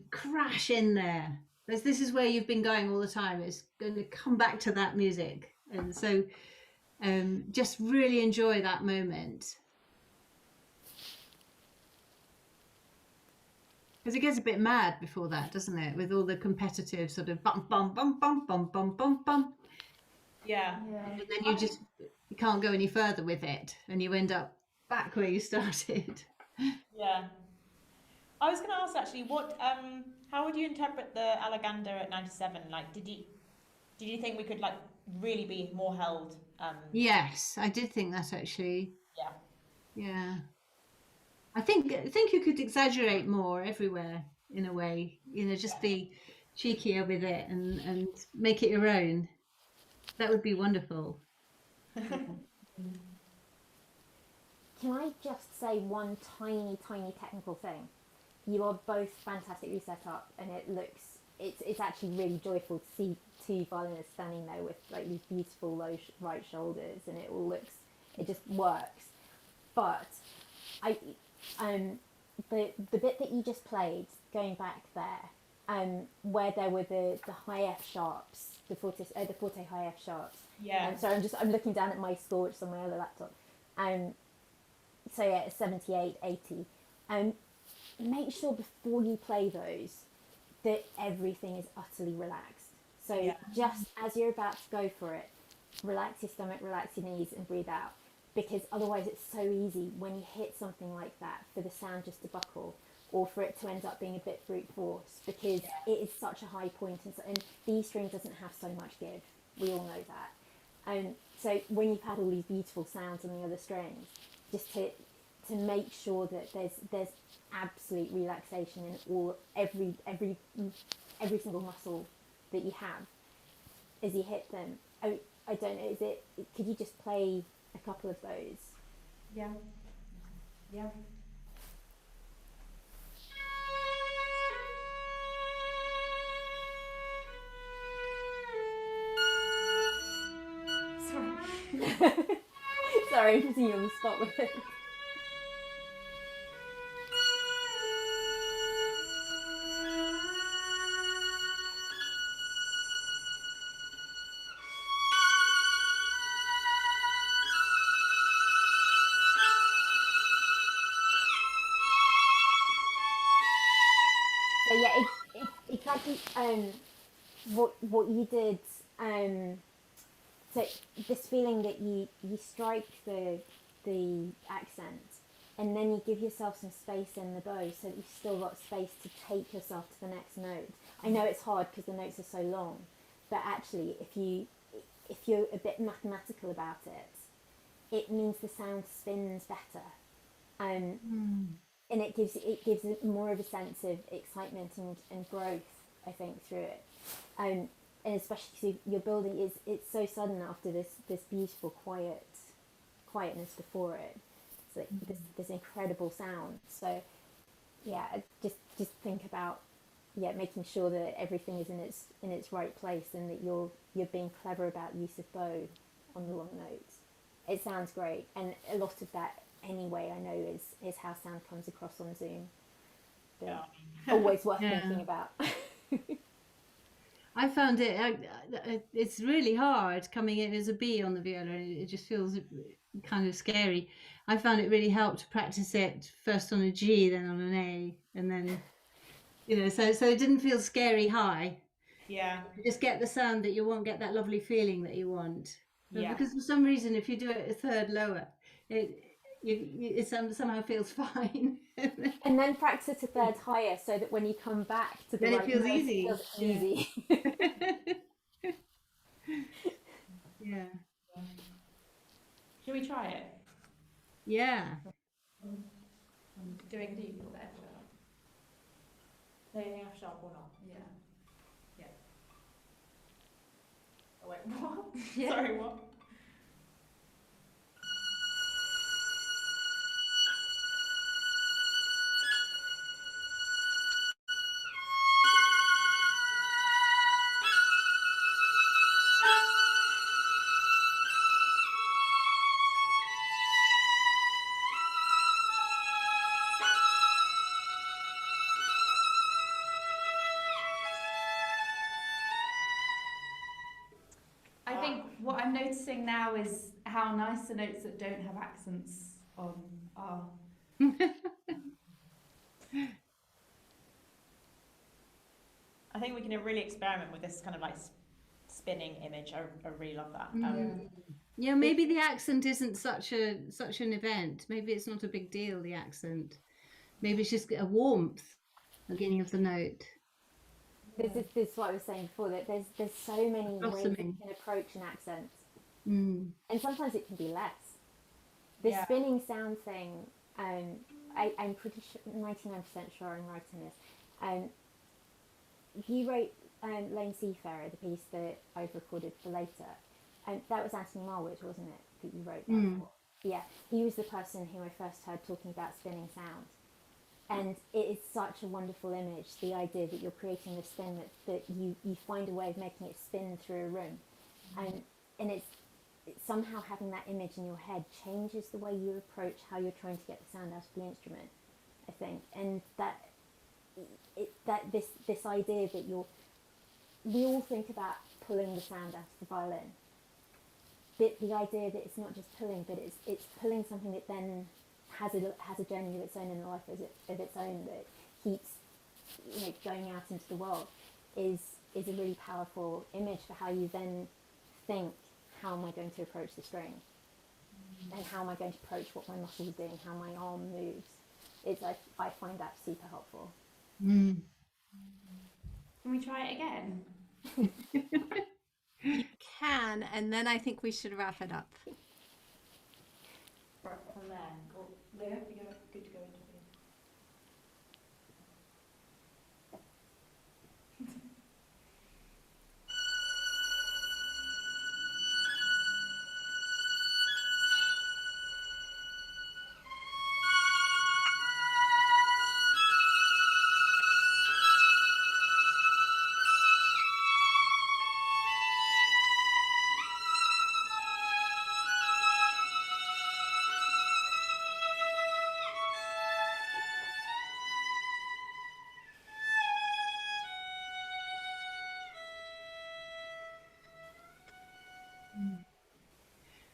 crash in there. This is where you've been going all the time. It's going to come back to that music, and so just really enjoy that moment. Because it gets a bit mad before that, doesn't it? With all the competitive sort of bum bum bum bum bum bum bum bum, Yeah. and then you can't go any further with it, and you end up back where you started. Yeah. I was going to ask actually, how would you interpret the Alleganda at 97? Like, did you think we could like really be more held? Yes, I did think that actually. Yeah. Yeah, I think you could exaggerate more everywhere in a way. You know, just be cheekier with it and make it your own. That would be wonderful. Can I just say one tiny, tiny technical thing? You are both fantastically set up, and it's actually really joyful to see two violinists standing there with like these beautiful low right shoulders, and it just works. But the bit that you just played, going back there, where there were the high F sharps, the forte high F sharps. Yeah. So I'm looking down at my score, which is on my other laptop. So yeah, it's 78, 80. Make sure before you play those that everything is utterly relaxed. So just as you're about to go for it, relax your stomach, relax your knees, and breathe out. Because otherwise it's so easy when you hit something like that for the sound just to buckle, or for it to end up being a bit brute force, because it is such a high point, and the E string doesn't have so much give. We all know that. So when you've had all these beautiful sounds on the other strings, just to make sure that there's absolute relaxation in every single muscle that you have as you hit them. I don't know, could you just play a couple of those? Yeah. Yeah. Sorry, I'm putting you on the spot with it. So yeah, exactly what you did. So this feeling that you strike the accent, and then you give yourself some space in the bow, so that you've still got space to take yourself to the next note. I know it's hard because the notes are so long, but actually, if you're a bit mathematical about it, it means the sound spins better. And it gives it more of a sense of excitement and growth, I think, through it. And especially because you're building, it's so sudden after this beautiful quietness before it. It's like this incredible sound. So yeah, just think about making sure that everything is in its right place, and that you're being clever about use of bow on the long notes. It sounds great, and a lot of that anyway I know is how sound comes across on Zoom. But always worth thinking about. I found it's really hard coming in as a B on the viola. It just feels kind of scary. I found it really helped to practice it first on a G, then on an A, and then so it didn't feel scary high. Yeah. You just get the sound that you want, get that lovely feeling that you want. Yeah. Because for some reason, if you do it a third lower, it somehow feels fine. And then practice a third higher, so that when you come back to the then right it feels note, easy. it feels easy. Yeah. Shall we try it? Yeah. Doing D with the F sharp. Playing F sharp or not? Yeah. Oh wait, what? Yeah. Sorry, what? I think what I'm noticing now is how nice the notes that don't have accents on are. I think we can really experiment with this kind of like spinning image. I really love that. Yeah, maybe the accent isn't such an event. Maybe it's not a big deal, the accent. Maybe it's just a warmth at the beginning of the note. This is what I was saying before, that there's so many ways Blossoming. you can approach an accent, Mm. and sometimes it can be less. The spinning sound thing, I'm pretty sure, 99% sure I'm right in this. You wrote Lone Seafarer, the piece that I've recorded for later, and that was Anthony Marwood, wasn't it, that you wrote that for? Yeah, he was the person who I first heard talking about spinning sound. And it is such a wonderful image, the idea that you're creating this thing that you find a way of making it spin through a room. And it's somehow having that image in your head changes the way you approach how you're trying to get the sound out of the instrument, I think. And this idea that we all think about pulling the sound out of the violin. The idea that it's not just pulling, but it's pulling something that then has a journey of its own in life of its own, that keeps going out into the world, is a really powerful image for how you then think, how am I going to approach the string, and how am I going to approach what my muscles are doing, how my arm moves. I find that super helpful. Can we try it again? You can, and then I think we should wrap it up. From there. Or, yeah, good to go into the...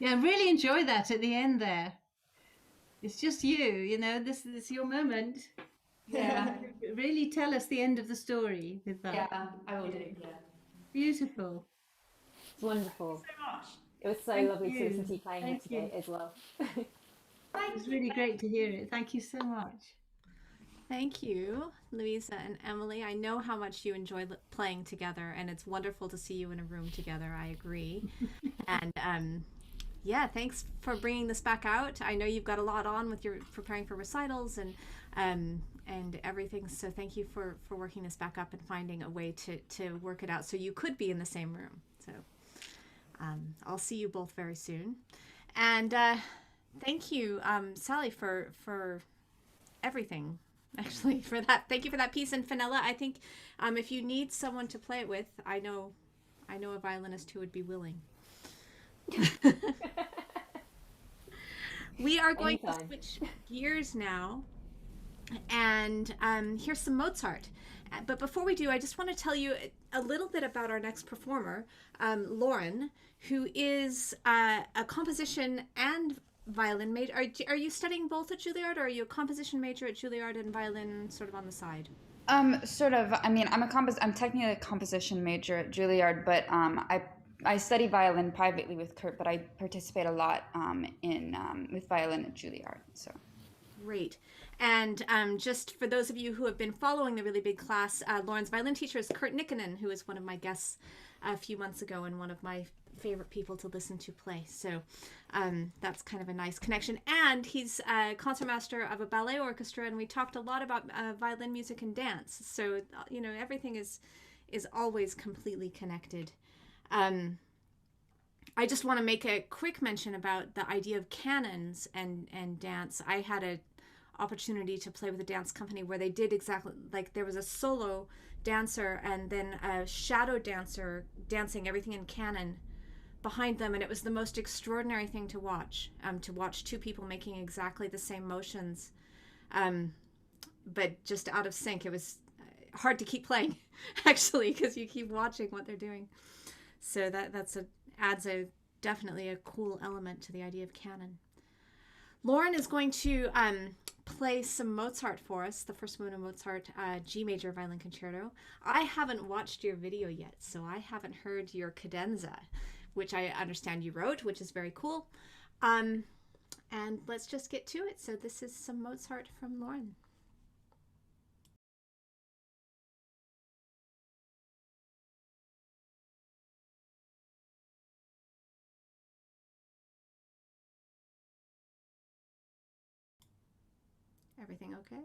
Yeah, I really enjoy that at the end there. It's just you, this is your moment. Yeah. Really tell us the end of the story with that. Yeah, I will do. Yeah. Beautiful. It's wonderful. so much. It was so Thank lovely to you. listen to you playing it today as well. It was really great to hear it. Thank you so much. Thank you, Louisa and Emily. I know how much you enjoy playing together, and it's wonderful to see you in a room together. I agree. And yeah, thanks for bringing this back out. I know you've got a lot on with your preparing for recitals and everything. So thank you for working this back up and finding a way to work it out so you could be in the same room. So I'll see you both very soon. And thank you, Sally, for everything. Actually, for that, thank you for that piece. And Fenella, I think if you need someone to play it with, I know a violinist who would be willing. We are going to switch gears now and here's some Mozart. But before we do, I just want to tell you a little bit about our next performer, Lauren, who is a composition and violin major. Are you studying both at Juilliard, or are you a composition major at Juilliard and violin sort of on the side? Sort of. I mean, I'm technically a composition major at Juilliard, but I study violin privately with Kurt, but I participate a lot with violin at Juilliard. So great. And just for those of you who have been following the really big class, Lauren's violin teacher is Kurt Nikkonen, who was one of my guests a few months ago and one of my favorite people to listen to play. So that's kind of a nice connection. And he's a concertmaster of a ballet orchestra, and we talked a lot about violin music and dance. So, everything is always completely connected. I just want to make a quick mention about the idea of canons and dance. I had an opportunity to play with a dance company where they did exactly, like there was a solo dancer and then a shadow dancer dancing everything in canon behind them, and it was the most extraordinary thing to watch two people making exactly the same motions, but just out of sync. It was hard to keep playing, actually, because you keep watching what they're doing. So adds definitely a cool element to the idea of canon. Lauren is going to play some Mozart for us, the first movement of Mozart, G major violin concerto. I haven't watched your video yet, so I haven't heard your cadenza, which I understand you wrote, which is very cool. And let's just get to it. So this is some Mozart from Lauren. Everything okay?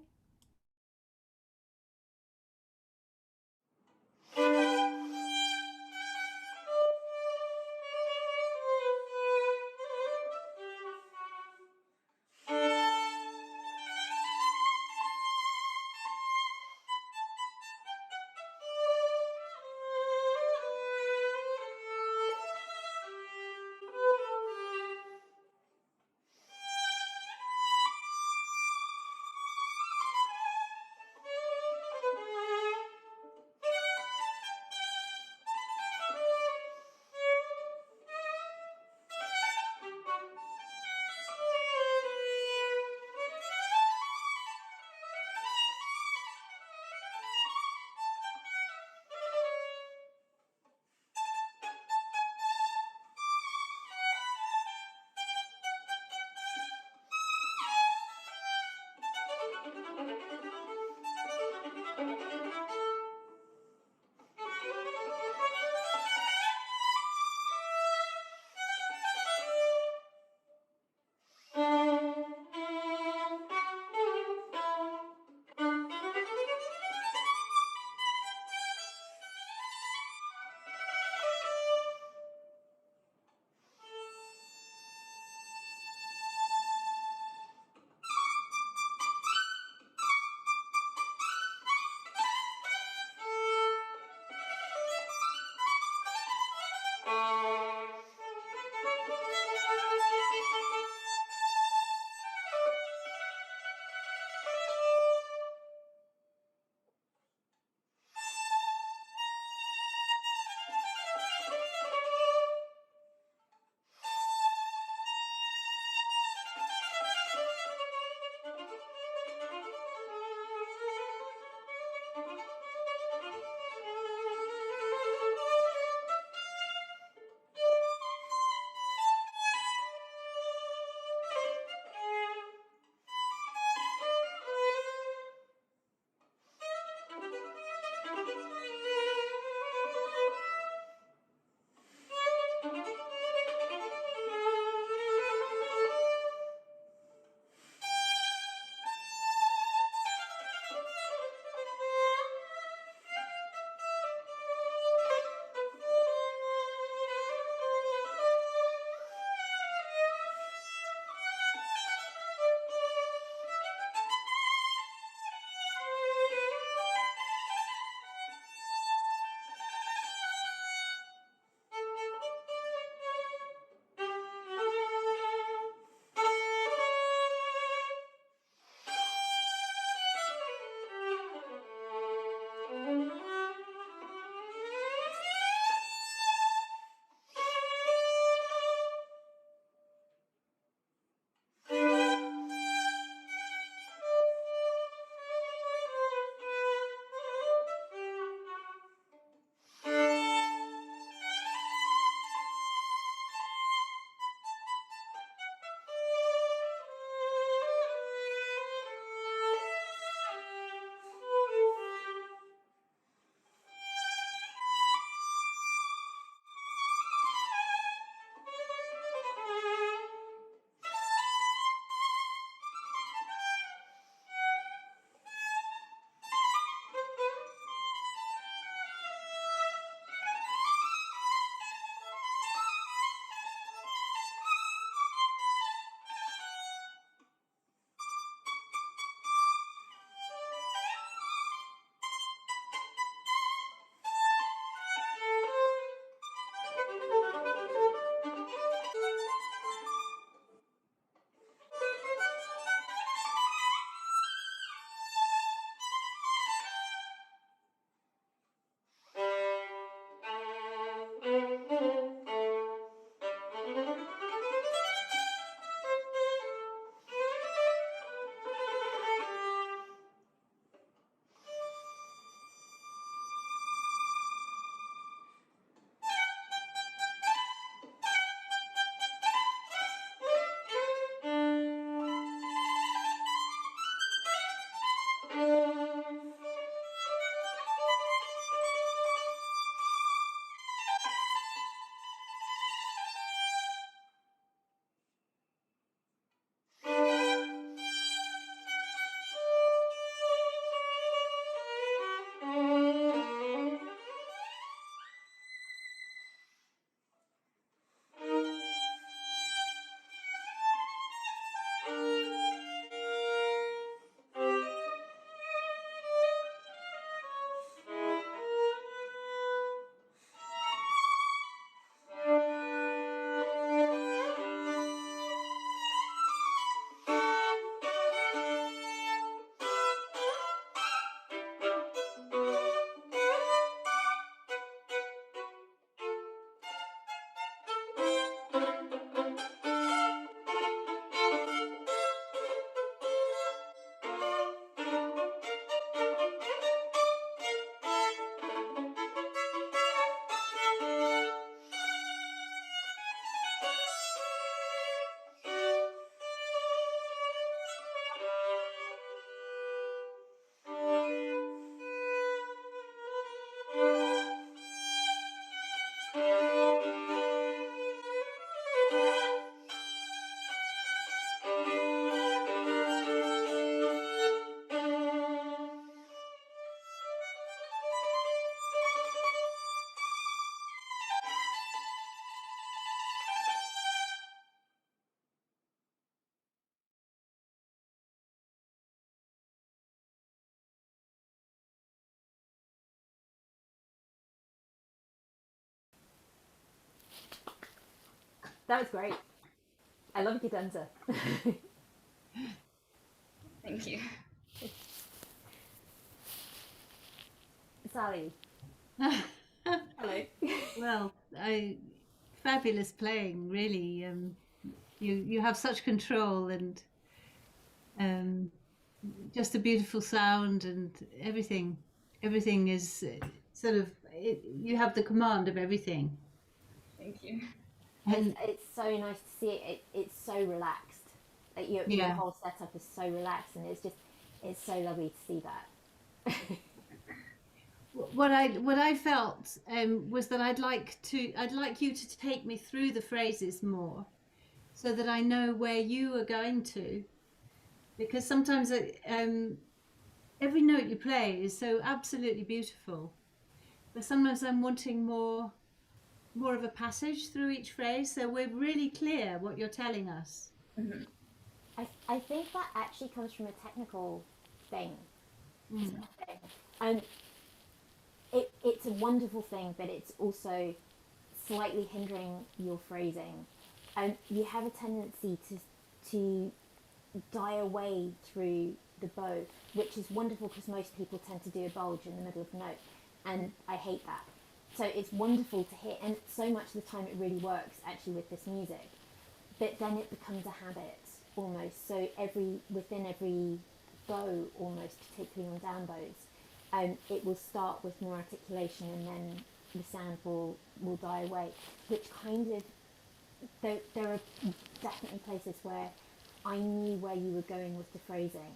That was great. I love cadenza. Thank you. Sally. Hello. Well, fabulous playing, really. You have such control and just a beautiful sound and everything. Everything is sort of you have the command of everything. Thank you. And It's so nice to see it. It's so relaxed. Like your Yeah. whole setup is so relaxed, and it's so lovely to see that. what I felt was that I'd like you to take me through the phrases more, so that I know where you are going to, because sometimes every note you play is so absolutely beautiful, but sometimes I'm wanting more of a passage through each phrase, so we're really clear what you're telling us. I think that actually comes from a technical thing. Mm. And it's a wonderful thing, but it's also slightly hindering your phrasing. And you have a tendency to die away through the bow, which is wonderful because most people tend to do a bulge in the middle of the note, and I hate that. So it's wonderful to hit, and so much of the time it really works actually with this music. But then it becomes a habit almost. So within every bow, almost, particularly on down bows, it will start with more articulation, and then the sound will die away. Which kind of there are definitely places where I knew where you were going with the phrasing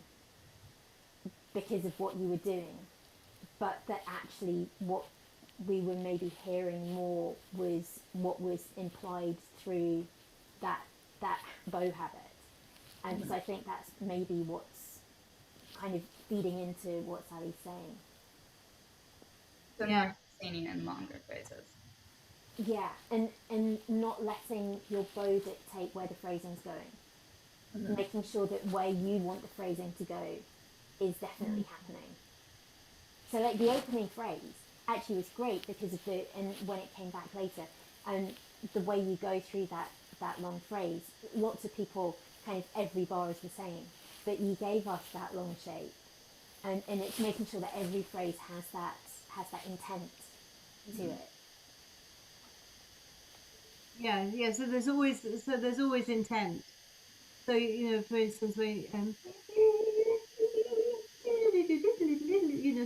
because of what you were doing, but that actually what we were maybe hearing more was what was implied through that bow habit. And so I think that's maybe what's kind of feeding into what Sally's saying. So Yeah. more sustaining and longer phrases. Yeah, and not letting your bow dictate where the phrasing's going. Making sure that where you want the phrasing to go is definitely happening. So like the opening phrase actually was great because of and when it came back later, the way you go through that long phrase, lots of people kind of every bar is the same, but you gave us that long shape, and it's making sure that every phrase has that intent to it. Yeah. So there's always intent. So for instance, when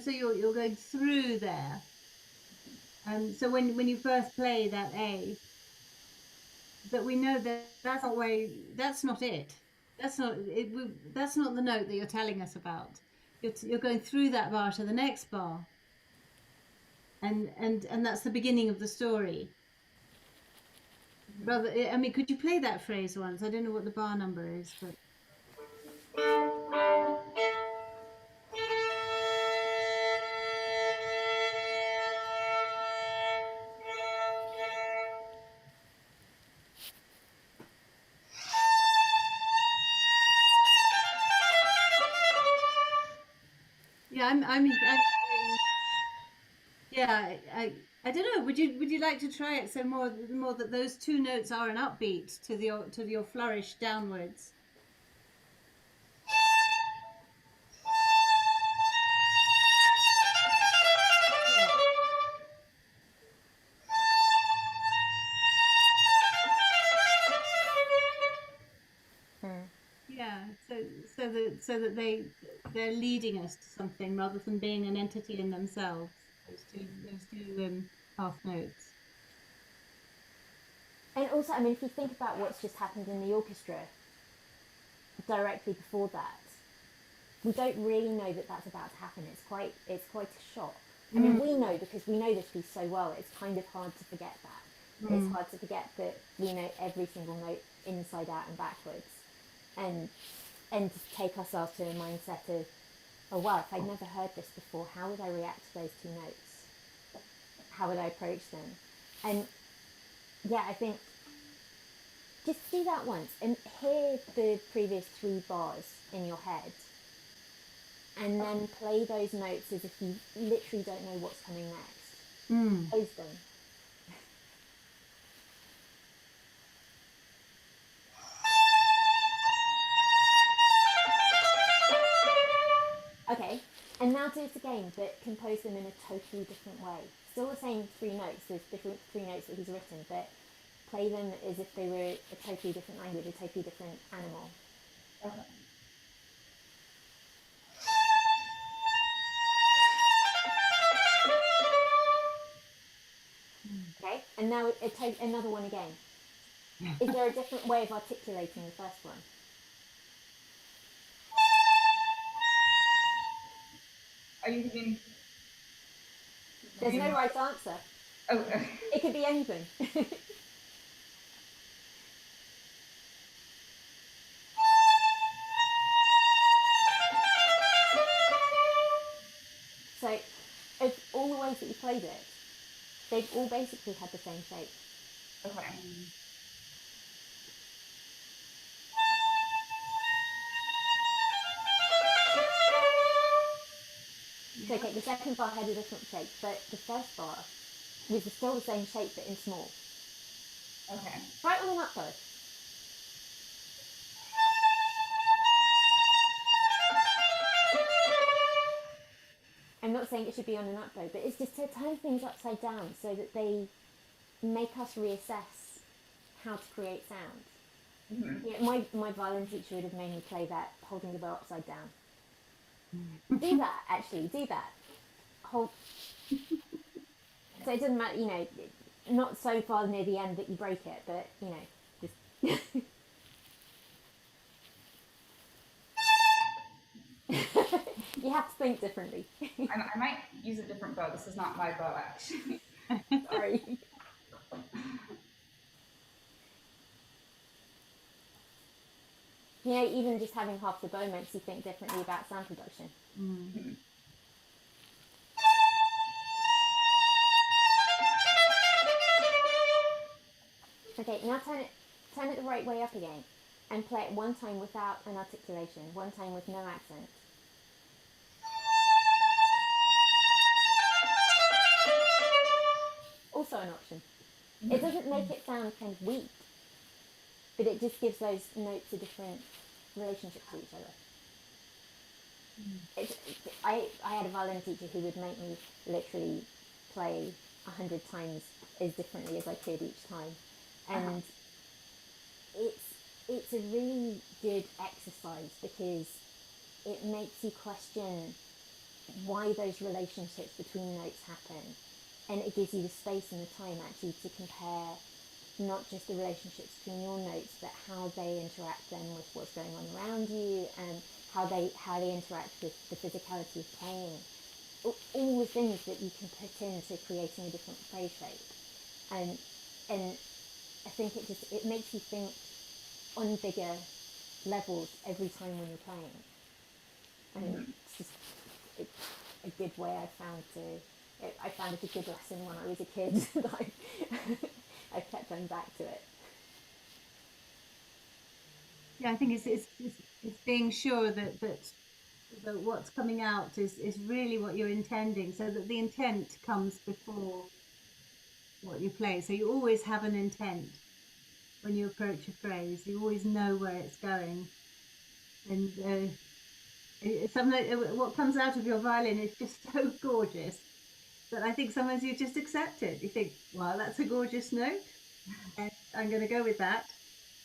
so you're going through there. So when you first play that A, that we know that that's not it. That's not it. That's not the note that you're telling us about. You're going through that bar to the next bar, and that's the beginning of the story. Brother, I mean, could you play that phrase once? I don't know what the bar number is, but. Yeah, yeah, I don't know. Would you like to try it? So more that those two notes are an upbeat to your flourish downwards. Yeah, so that they're leading us to something rather than being an entity in themselves. Those two half notes. And also, I mean, if you think about what's just happened in the orchestra directly before that, we don't really know that that's about to happen. It's quite a shock. I mean, we know because we know this piece so well. It's kind of hard to forget that. It's hard to forget that we know every single note inside out and backwards, and to take ourselves to a mindset of, oh wow, if I'd never heard this before, how would I react to those two notes? How would I approach them? And yeah, I think just do that once and hear the previous 3 bars in your head, and then play those notes as if you literally don't know what's coming next. Close them. it again, but compose them in a totally different way. Still the same three notes, there's different three notes that he's written, but play them as if they were a totally different language, a totally different animal. Okay. Okay, and now take another one again. Is there a different way of articulating the first one? Are you thinking? There's no right answer. Oh, okay. It could be anything. So, of all the ways that you played it, they've all basically had the same shape. Okay. So, okay, the second bar had a different shape, but the first bar was still the same shape but in small. Okay. Try it on an up bow. I'm not saying it should be on an up bow, but it's just to turn things upside down so that they make us reassess how to create sound. Mm-hmm. Yeah, my violin teacher would have made me play that holding the bow upside down. Do that, actually, do that. Hold. So it doesn't matter, you know, not so far near the end that you break it, but, you know, just... You have to think differently. I might use a different bow. This is not my bow, actually. Sorry. You know, even just having half the bow makes you think differently about sound production. Mm. Okay, now turn it the right way up again, and play it one time without an articulation, one time with no accent. Also an option. It doesn't make it sound kind of weak, but it just gives those notes a different relationship to each other. I had a violin teacher who would make me literally play 100 times as differently as I could each time, and it's a really good exercise because it makes you question why those relationships between notes happen, and it gives you the space and the time actually to compare not just the relationships between your notes, but how they interact then with what's going on around you, and how they interact with the physicality of playing. All the things that you can put into creating a different phrase shape, and I think it makes you think on bigger levels every time when you're playing, and it's just a good way I found it a good lesson when I was a kid that I kept going back to it. Yeah, I think it's being sure that what's coming out is really what you're intending, so that the intent comes before what you play. So you always have an intent when you approach a phrase. You always know where it's going, and what comes out of your violin is just so gorgeous that I think sometimes you just accept it. You think, wow, that's a gorgeous note, and I'm going to go with that.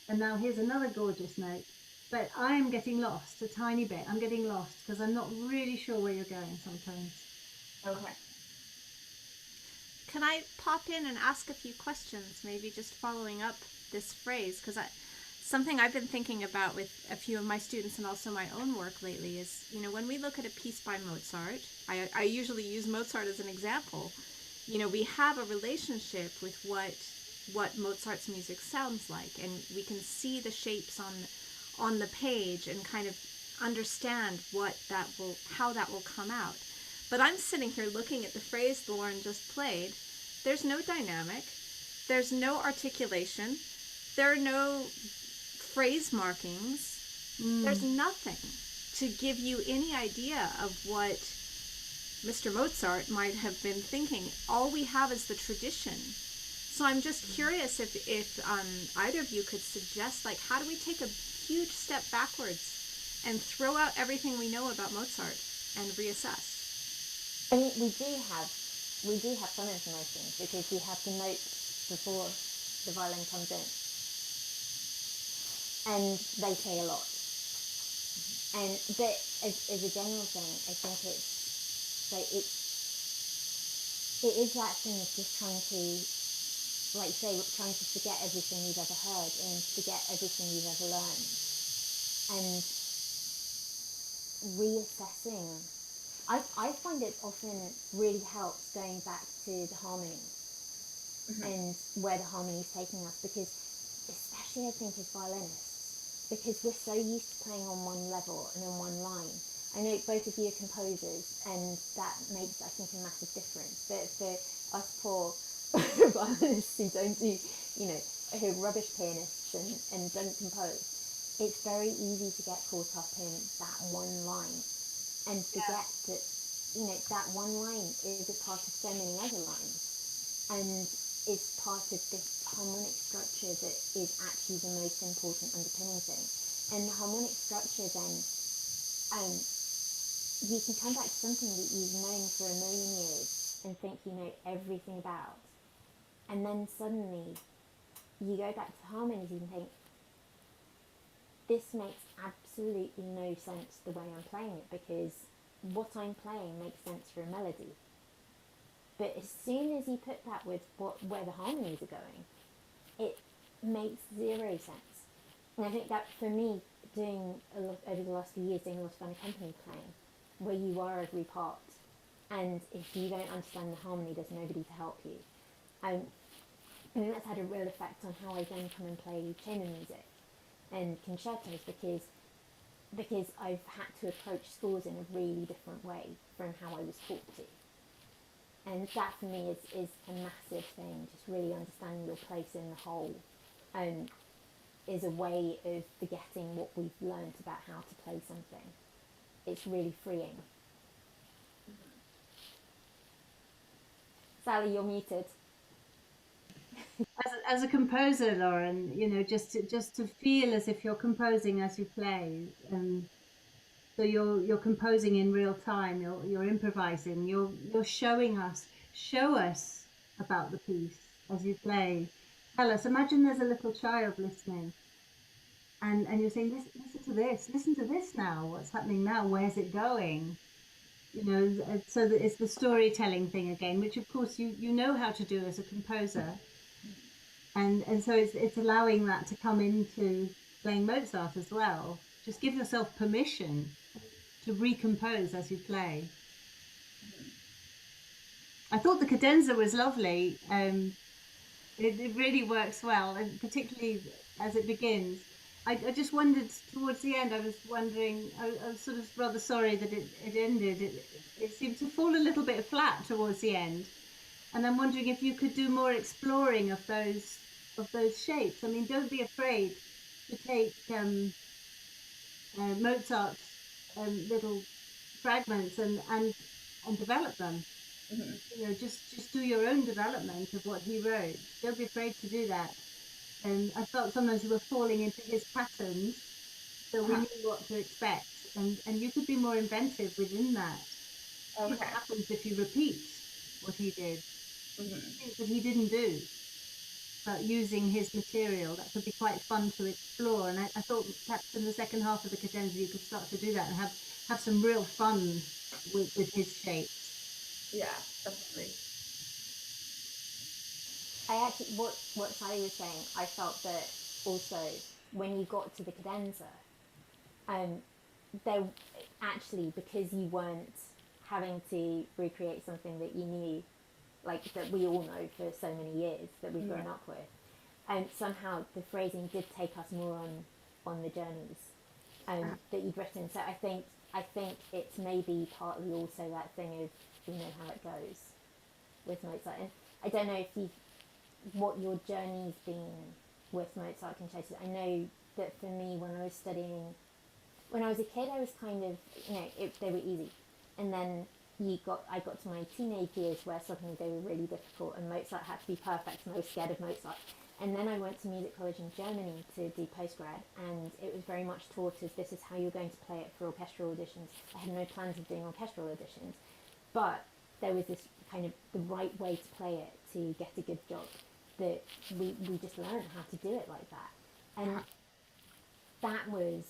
And now here's another gorgeous note. But I'm getting lost a tiny bit. I'm getting lost because I'm not really sure where you're going sometimes. Okay. Can I pop in and ask a few questions, maybe just following up this phrase? Because something I've been thinking about with a few of my students and also my own work lately is, you know, when we look at a piece by Mozart, I usually use Mozart as an example. You know, we have a relationship with what Mozart's music sounds like, and we can see the shapes on the page and kind of understand how that will come out. But I'm sitting here looking at the phrase Lauren just played. There's no dynamic, there's no articulation, there are no phrase markings, there's nothing to give you any idea of what Mr. Mozart might have been thinking. All we have is the tradition. So I'm just curious if either of you could suggest, like, how do we take a huge step backwards and throw out everything we know about Mozart and reassess? I mean, we do have some information because we have the notes before the violin comes in, and they say a lot. But as a general thing, I think it is that thing of just trying to, like say, trying to forget everything you've ever heard and forget everything you've ever learned, and reassessing. I find it often really helps going back to the harmony and where the harmony is taking us, because especially I think as violinists, because we're so used to playing on one level and on one line. I know both of you are composers, and that makes, I think, a massive difference. But for us poor violinists who don't do, who are rubbish pianists and don't compose, it's very easy to get caught up in that one line and forget that, that one line is a part of so many other lines, and is part of this harmonic structure that is actually the most important underpinning thing. And the harmonic structure then, you can come back to something that you've known for a million years and think you know everything about, and then suddenly you go back to the harmonies and think, this makes absolutely no sense the way I'm playing it, because what I'm playing makes sense for a melody. But as soon as you put that with where the harmonies are going, it makes zero sense. And I think that for me, doing a lot over the last few years, doing a lot of unaccompanied playing, where you are every part, and if you don't understand the harmony, there's nobody to help you. And that's had a real effect on how I then come and play chamber music and concertos, because I've had to approach scores in a really different way from how I was taught to. And that for me is a massive thing, just really understanding your place in the whole, is a way of forgetting what we've learned about how to play something. It's really freeing. Sally, you're muted. As a composer, Lauren, just to feel as if you're composing as you play, so you're composing in real time. You're improvising. You're show us about the piece as you play. Tell us. Imagine there's a little child listening, and you're saying, listen to this now. What's happening now? Where's it going? So that it's the storytelling thing again, which of course you know how to do as a composer. And so it's allowing that to come into playing Mozart as well. Just give yourself permission to recompose as you play. I thought the cadenza was lovely. It really works well, and particularly as it begins. I just wondered towards the end, I was sort of rather sorry that it ended. It seemed to fall a little bit flat towards the end. And I'm wondering if you could do more exploring of those shapes. I mean, don't be afraid to take Mozart's little fragments and develop them. Mm-hmm. Just do your own development of what he wrote. Don't be afraid to do that. And I felt sometimes we were falling into his patterns, so we knew what to expect. And you could be more inventive within that. Okay. What happens if you repeat what he did? Mm-hmm. Things that he didn't do, but using his material, that could be quite fun to explore. And I thought perhaps in the second half of the cadenza you could start to do that and have some real fun with his shapes. Yeah, definitely. I actually, what Sally was saying, I felt that also when you got to the cadenza, there actually, because you weren't having to recreate something that you knew, like that we all know for so many years that we've grown up with, and somehow the phrasing did take us more on the journeys that you'd written. So I think it's maybe partly also that thing of we know how it goes with Mozart. And I don't know what your journey's been with Mozart concertos. I know that for me, when I was studying, when I was a kid, I was kind of, they were easy, and then I got to my teenage years where suddenly they were really difficult, and Mozart had to be perfect, and I was scared of Mozart. And then I went to music college in Germany to do postgrad, and it was very much taught as this is how you're going to play it for orchestral auditions. I had no plans of doing orchestral auditions, but there was this kind of the right way to play it to get a good job, that we just learned how to do it like that. And that was,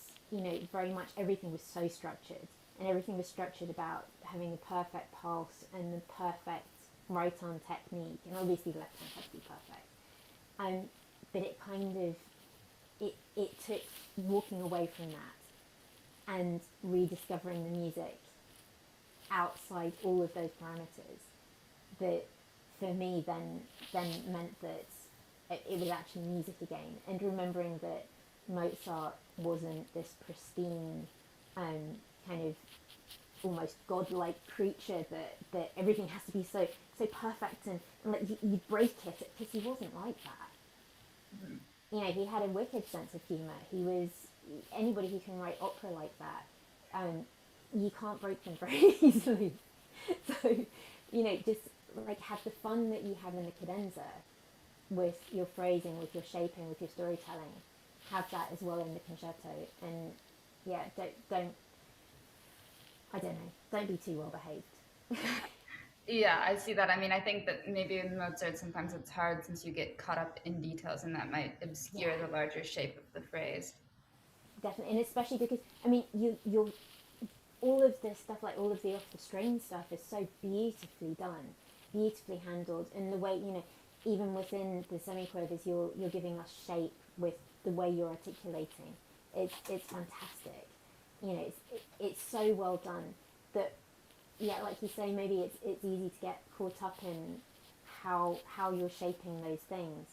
very much everything was so structured, and everything was structured about having the perfect pulse and the perfect right arm technique, and obviously the left hand had to be perfect. But it kind of, it took walking away from that and rediscovering the music outside all of those parameters, that for me then meant that it was actually music again, and remembering that Mozart wasn't this pristine kind of almost godlike creature that everything has to be so perfect, and like you break it, because he wasn't like that. He had a wicked sense of humour. He was, anybody who can write opera like that, you can't break them very easily. So, just like have the fun that you have in the cadenza with your phrasing, with your shaping, with your storytelling. Have that as well in the concerto, and don't be too well behaved. Yeah, I see that. I mean, I think that maybe in Mozart sometimes it's hard since you get caught up in details, and that might obscure the larger shape of the phrase. Definitely, and especially because you're all of this stuff, like all of the off the string stuff, is so beautifully done, beautifully handled, and the way even within the semiquavers, you're giving us shape with the way you're articulating. It's fantastic. It's so well done that, like you say, maybe it's easy to get caught up in how you're shaping those things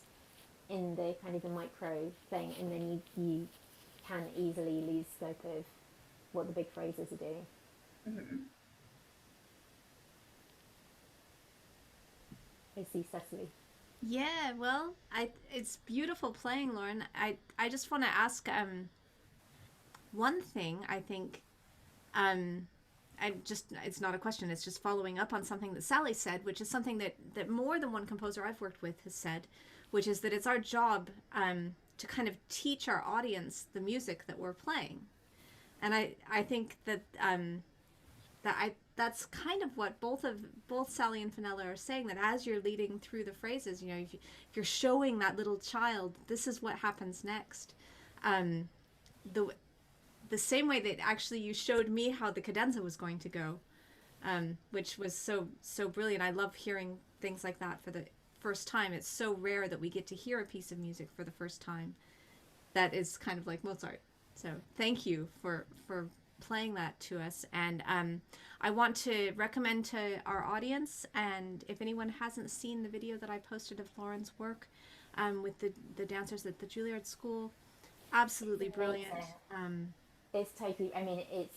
in the kind of the micro thing, and then you can easily lose scope of what the big phrases are doing. Mm-hmm. I see Cecily. Yeah, well, it's beautiful playing, Lauren. I just want to ask one thing. I think it's not a question, it's just following up on something that Sally said, which is something that more than one composer I've worked with has said, which is that it's our job to kind of teach our audience the music that we're playing. And I think that's kind of what both Sally and Fenella are saying, that as you're leading through the phrases, if you're showing that little child, this is what happens next. The same way that actually you showed me how the cadenza was going to go, which was so brilliant. I love hearing things like that for the first time. It's so rare that we get to hear a piece of music for the first time that is kind of like Mozart. So thank you for playing that to us. And I want to recommend to our audience, and if anyone hasn't seen the video that I posted of Lauren's work with the dancers at the Juilliard School, absolutely brilliant. It's totally, it's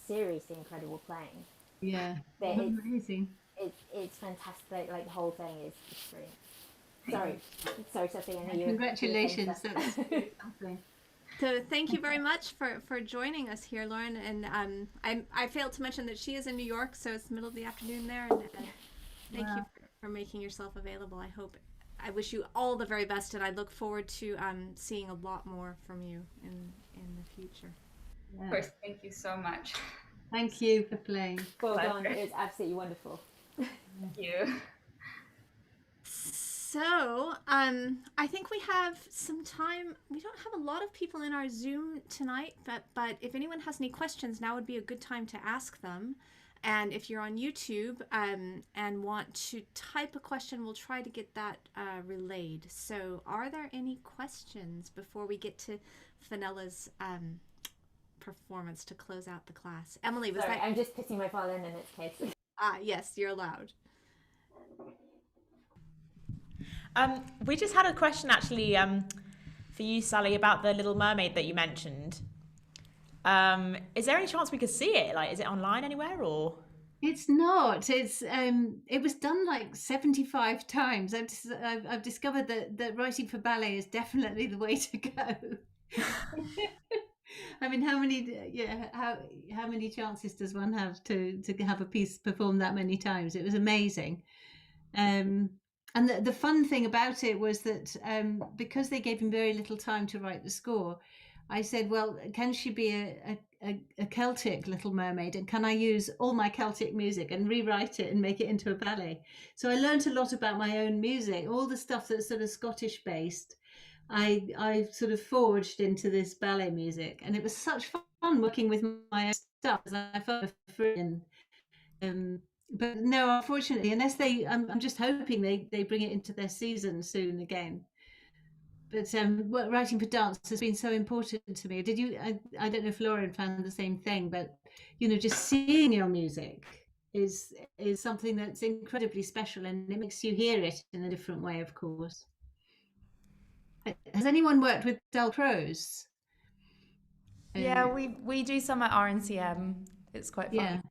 seriously incredible playing. Yeah, But amazing. It's fantastic. Like the whole thing is brilliant. Sorry, Sophie. I know you. Congratulations. That's something. So thank you very much for joining us here, Lauren. And I failed to mention that she is in New York, so it's the middle of the afternoon there. And thank you for making yourself available. I wish you all the very best, and I look forward to seeing a lot more from you in the future. Yeah. Of course, thank you so much. Thank you for playing. Well done. It was absolutely wonderful. Thank you. So, I think we have some time. We don't have a lot of people in our Zoom tonight, but if anyone has any questions, now would be a good time to ask them. And if you're on YouTube and want to type a question, we'll try to get that relayed. So are there any questions before we get to Fenella's performance to close out the class? Emily, was Sorry, that... I'm just putting my violin in its case. Yes, you're allowed. We just had a question actually for you, Sally, about the Little Mermaid that you mentioned. Is there any chance we could see it? Like, is it online anywhere, or? It's not. It's it was done like 75 times. I've discovered that writing for ballet is definitely the way to go. I mean, how many chances does one have to have a piece performed that many times? It was amazing. And the fun thing about it was that because they gave him very little time to write the score, I said, well, can she be a Celtic Little Mermaid, and can I use all my Celtic music and rewrite it and make it into a ballet? So I learned a lot about my own music, all the stuff that's sort of Scottish based. I sort of forged into this ballet music, and it was such fun working with my own stuff. I felt free. And but no, unfortunately, unless I'm just hoping they bring it into their season soon again. But writing for dance has been so important to me. Did you? I don't know if Lauren found the same thing, but just seeing your music is something that's incredibly special, and it makes you hear it in a different way, of course. Has anyone worked with Del Pros? Yeah, we do some at RNCM. It's quite fun.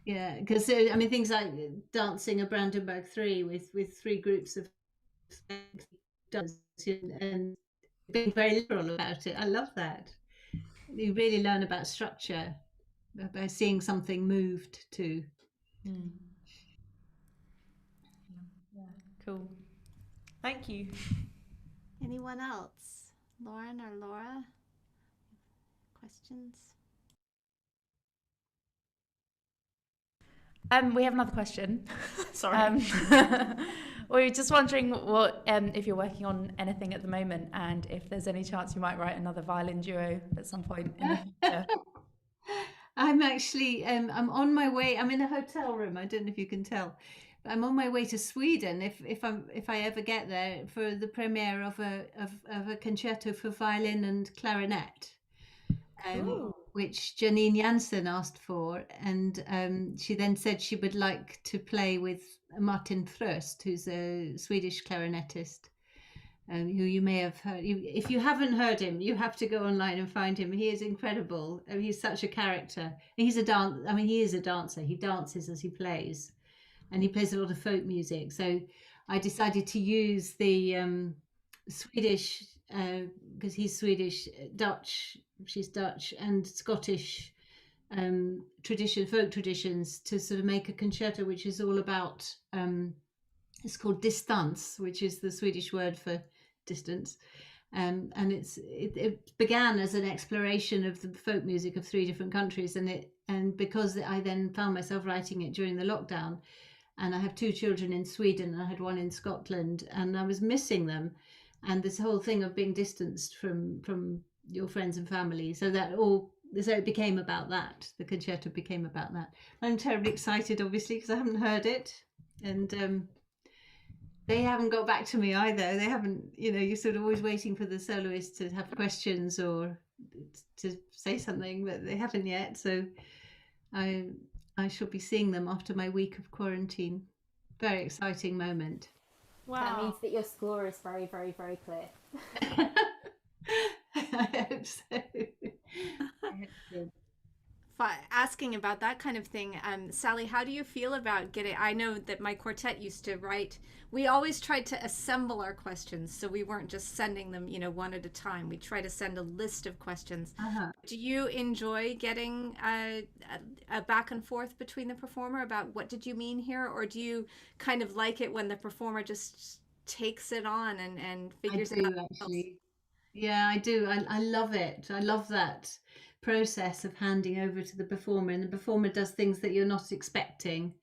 Yeah, because I mean things like dancing a Brandenburg 3 with 3 groups of dancers and being very literal about it. I love that. You really learn about structure by seeing something moved to. Yeah, cool. Thank you. Anyone else? Lauren or Laura? Questions? We have another question. Sorry. We were just wondering what if you're working on anything at the moment, and if there's any chance you might write another violin duo at some point in the future. I'm actually I'm on my way. I'm in a hotel room. I don't know if you can tell. But I'm on my way to Sweden if I ever get there for the premiere of a concerto for violin and clarinet. Which Janine Jansen asked for, and she then said she would like to play with Martin Fröst, who's a Swedish clarinetist, who you may have heard. If you haven't heard him, you have to go online and find him. He is incredible. I mean, he's such a character. He's a he is a dancer. He dances as he plays, and he plays a lot of folk music. So I decided to use the Swedish, because he's Swedish, Dutch, she's Dutch, and Scottish folk traditions, to sort of make a concerto which is all about, it's called distans, which is the Swedish word for distance. And it began as an exploration of the folk music of 3 different countries, and because I then found myself writing it during the lockdown, and I have 2 children in Sweden, and I had 1 in Scotland, and I was missing them, and this whole thing of being distanced from your friends and family, so it became about that. The concerto became about that. I'm terribly excited, obviously, because I haven't heard it, and they haven't got back to me either. They haven't, you're sort of always waiting for the soloist to have questions or to say something, but they haven't yet. So I shall be seeing them after my week of quarantine. Very exciting moment. Wow. That means that your score is very, very, very clear. I hope so. Asking about that kind of thing, Sally, how do you feel about getting? I know that my quartet used to write. We always tried to assemble our questions, so we weren't just sending them, one at a time. We try to send a list of questions. Do you enjoy getting a back and forth between the performer about what did you mean here, or do you kind of like it when the performer just takes it on and figures it out? Actually. Yeah, I do. I love it. I love that process of handing over to the performer, and the performer does things that you're not expecting,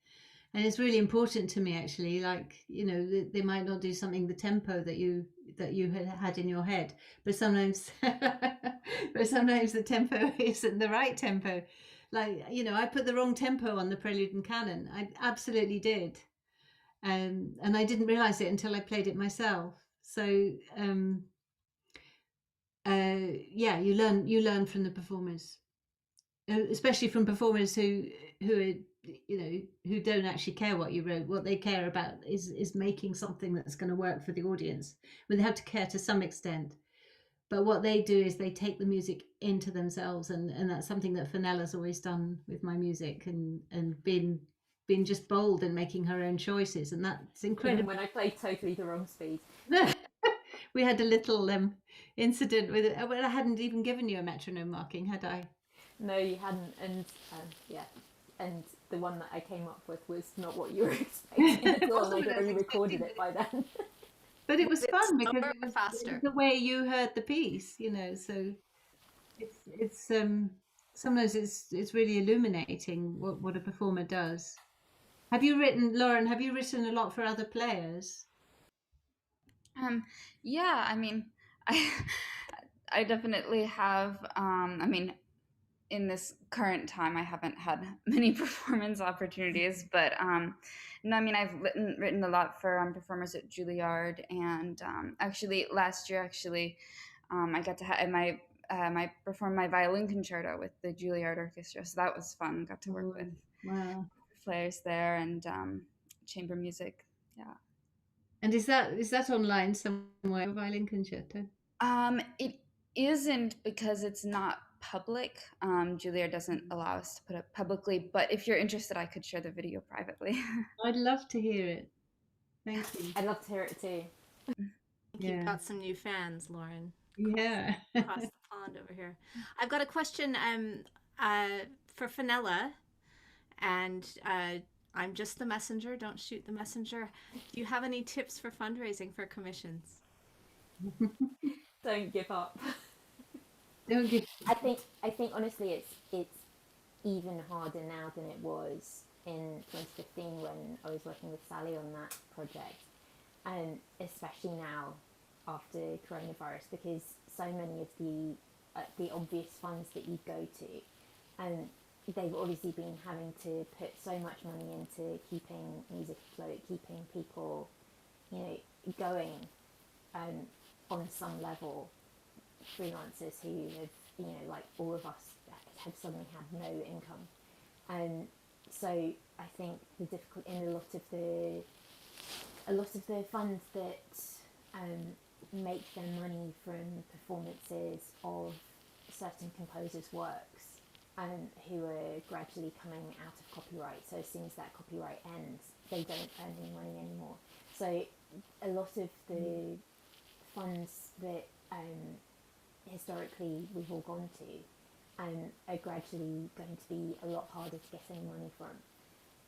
and it's really important to me, actually. Like, they might not do something the tempo that you had in your head, but sometimes the tempo isn't the right tempo. Like, I put the wrong tempo on the Prelude and Canon. I absolutely did, and I didn't realize it until I played it myself. So you learn from the performers, especially from performers who don't actually care what you wrote. What they care about is making something that's going to work for the audience. Well, they have to care to some extent, but what they do is they take the music into themselves, and that's something that Fenella's always done with my music, and been just bold and making her own choices, and that's incredible. Even when I played totally the wrong speed. We had a little incident with it. Well, I hadn't even given you a metronome marking, had I? No, you hadn't, and and the one that I came up with was not what you were expecting at all. I'd already recorded it by then. But it was fun because it was faster. The way you heard the piece, so It's sometimes it's really illuminating what a performer does. Have you written, Lauren? Have you written a lot for other players? Yeah, I mean, I I definitely have. I mean, in this current time, I haven't had many performance opportunities, but no, I mean, I've written a lot for performers at Juilliard, and actually last year, I got to have my perform my violin concerto with the Juilliard Orchestra, so that was fun. Got to work with Wow. players there and chamber music. Yeah. And is that online somewhere? Violin concerto. It isn't because it's not public. Juilliard doesn't allow us to put it publicly, but if you're interested, I could share the video privately. I'd love to hear it. Thank you. I'd love to hear it too. I think Yeah. you've got some new fans, Lauren. Yeah. Across the pond over here. I've got a question for Fenella, and I'm just the messenger. Don't shoot the messenger. Do you have any tips for fundraising for commissions? Don't give up. Don't give. I think honestly, it's even harder now than it was in 2015 when I was working with Sally on that project, and especially now after coronavirus, because so many of the obvious funds that you go to, and they've obviously been having to put so much money into keeping music afloat, keeping people, going on some level. Freelancers who have, like all of us, have suddenly had no income, and so I think the difficult in a lot of the funds that make their money from performances of certain composers' works, who are gradually coming out of copyright. So as soon as that copyright ends, they don't earn any money anymore. So a lot of the funds that historically we've all gone to are gradually going to be a lot harder to get any money from.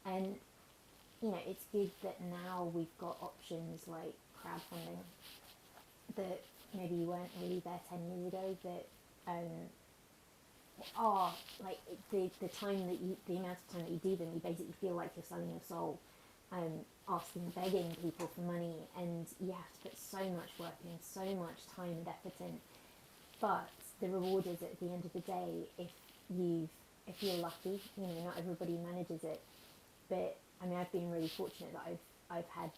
And it's good that now we've got options like crowdfunding that maybe weren't really there 10 years ago, that are like the amount of time that you do them, you basically feel like you're selling your soul, asking, begging people for money, and you have to put so much work in, so much time and effort in. But the reward is at the end of the day, if you're lucky, not everybody manages it. But I mean, I've been really fortunate that I've had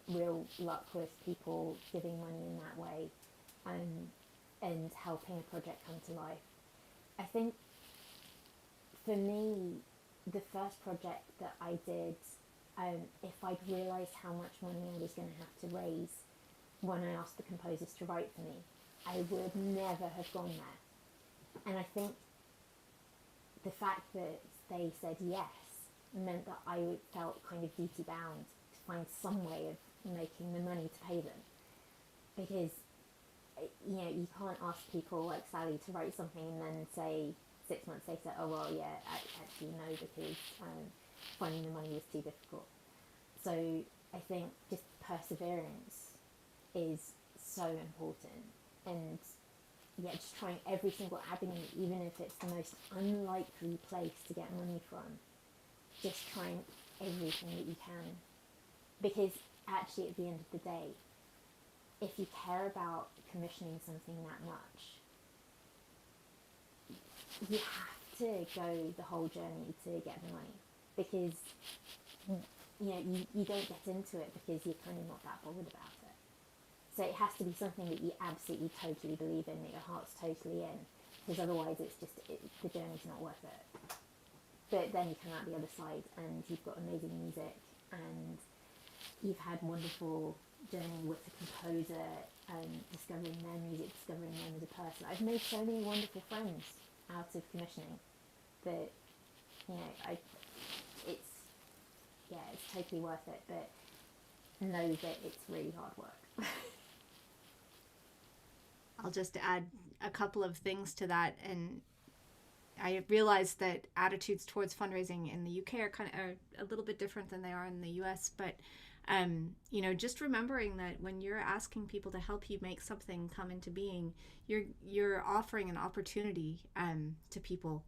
real luck with people giving money in that way, and helping a project come to life. I think for me, the first project that I did, if I'd realised how much money I was going to have to raise when I asked the composers to write for me, I would never have gone there. And I think the fact that they said yes meant that I felt kind of duty bound to find some way of making the money to pay them. Because, you can't ask people like Sally to write something and then say 6 months later, oh well, yeah, actually no, because finding the money was too difficult. So I think just perseverance is so important, and just trying every single avenue, even if it's the most unlikely place to get money from, just trying everything that you can, because actually at the end of the day, if you care about commissioning something that much, you have to go the whole journey to get the money, because you don't get into it because you're kind of not that bothered about it. So it has to be something that you absolutely totally believe in, that your heart's totally in, because otherwise the journey's not worth it. But then you come out the other side and you've got amazing music, and you've had wonderful journey with the composer, discovering their music, discovering them as a person. I've made so many wonderful friends out of commissioning that, it's totally worth it, but know that it's really hard work. I'll just add a couple of things to that, and I realize that attitudes towards fundraising in the UK are a little bit different than they are in the US, but Just remembering that when you're asking people to help you make something come into being, you're offering an opportunity to people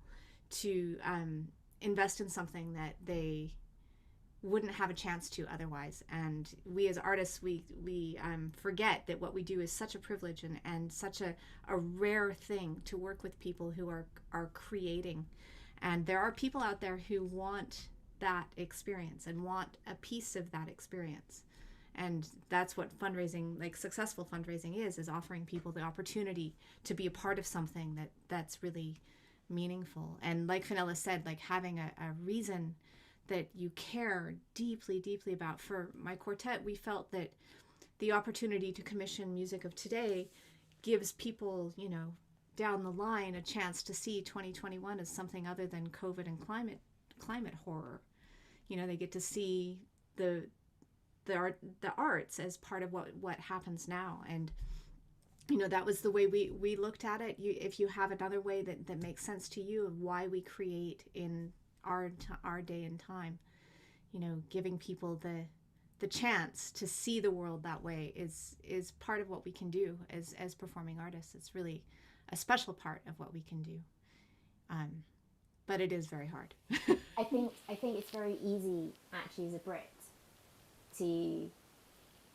to invest in something that they wouldn't have a chance to otherwise. And we as artists, we forget that what we do is such a privilege and such a rare thing to work with people who are creating. And there are people out there who want that experience and want a piece of that experience. And that's what fundraising, like successful fundraising, is offering people the opportunity to be a part of something that's really meaningful. And like Fenella said, like having a reason that you care deeply, deeply about. For my quartet, we felt that the opportunity to commission music of today gives people, down the line, a chance to see 2021 as something other than COVID and climate horror. They get to see the arts as part of what happens now. And that was the way we looked at it. If you have another way that makes sense to you of why we create in our day and time, giving people the chance to see the world that way is part of what we can do as performing artists. It's really a special part of what we can do, but it is very hard. I think it's very easy actually as a Brit to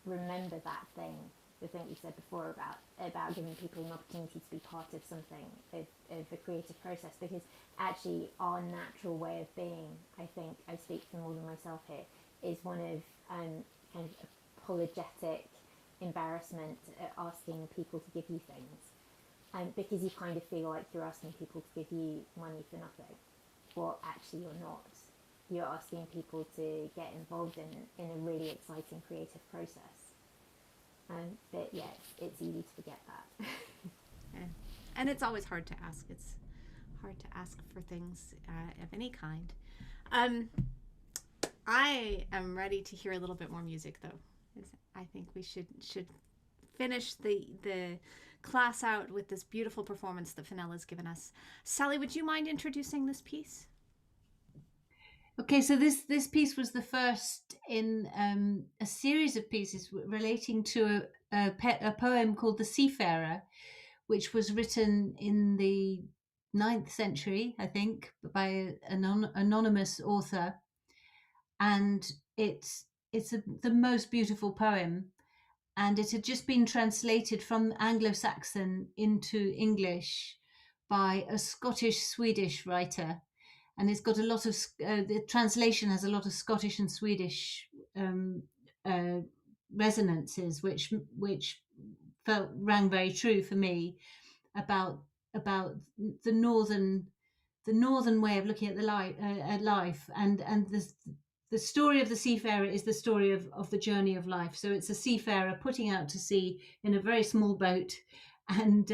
remember that thing, the thing we said before about giving people an opportunity to be part of something, of a creative process, because actually our natural way of being, I think I speak for more than myself here, is one of kind of apologetic embarrassment at asking people to give you things, because you kind of feel like you're asking people to give you money for nothing. Well, actually you're not. You're asking people to get involved in a really exciting creative process. But yeah, it's easy to forget that. Yeah. And it's always hard to ask. It's hard to ask for things of any kind. I am ready to hear a little bit more music, though. I think we should finish the class out with this beautiful performance that Fenella's given us. Sally, would you mind introducing this piece? Okay, so this piece was the first in a series of pieces relating to a poem called The Seafarer, which was written in the 9th century, I think, by an anonymous author. And it's the most beautiful poem. And it had just been translated from Anglo-Saxon into English by a Scottish-Swedish writer. And it's got a lot of the translation has a lot of Scottish and Swedish resonances, which rang very true for me about the northern way of looking at at life, and the story of the seafarer is the story of the journey of life. So it's a seafarer putting out to sea in a very small boat and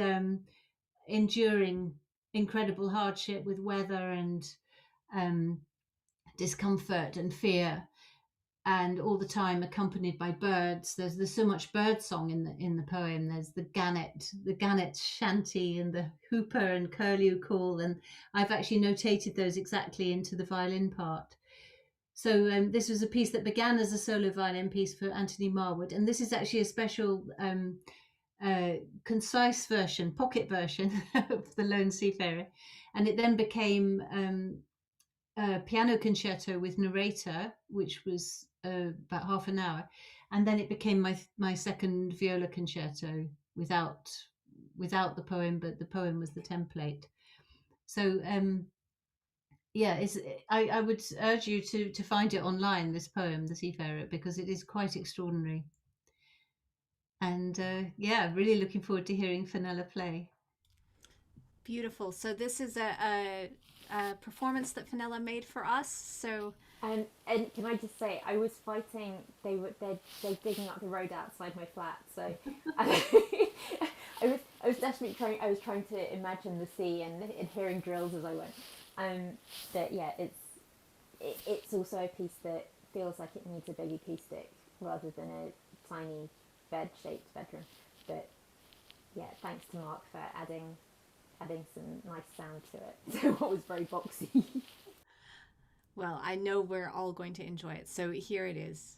enduring incredible hardship with weather and discomfort and fear, and all the time accompanied by birds. There's so much bird song in the poem. There's the gannet shanty and the hooper and curlew call, and I've actually notated those exactly into the violin part. So this was a piece that began as a solo violin piece for Anthony Marwood, and this is actually a special concise version, pocket version of the Lone Seafarer, and it then became a piano concerto with narrator, which was about half an hour, and then it became my second viola concerto without the poem, but the poem was the template. So I would urge you to find it online, this poem, The Seafarer, because it is quite extraordinary. And really looking forward to hearing Fenella play. Beautiful. So this is a performance that Fenella made for us. So and can I just say, I was fighting. They're digging up the road outside my flat. So I was desperately trying. I was trying to imagine the sea and hearing drills as I went. But yeah, it's also a piece that feels like it needs a big acoustic rather than a tiny bed-shaped bedroom. But yeah, thanks to Mark for adding some nice sound to it. So what was very boxy. Well, I know we're all going to enjoy it. So here it is.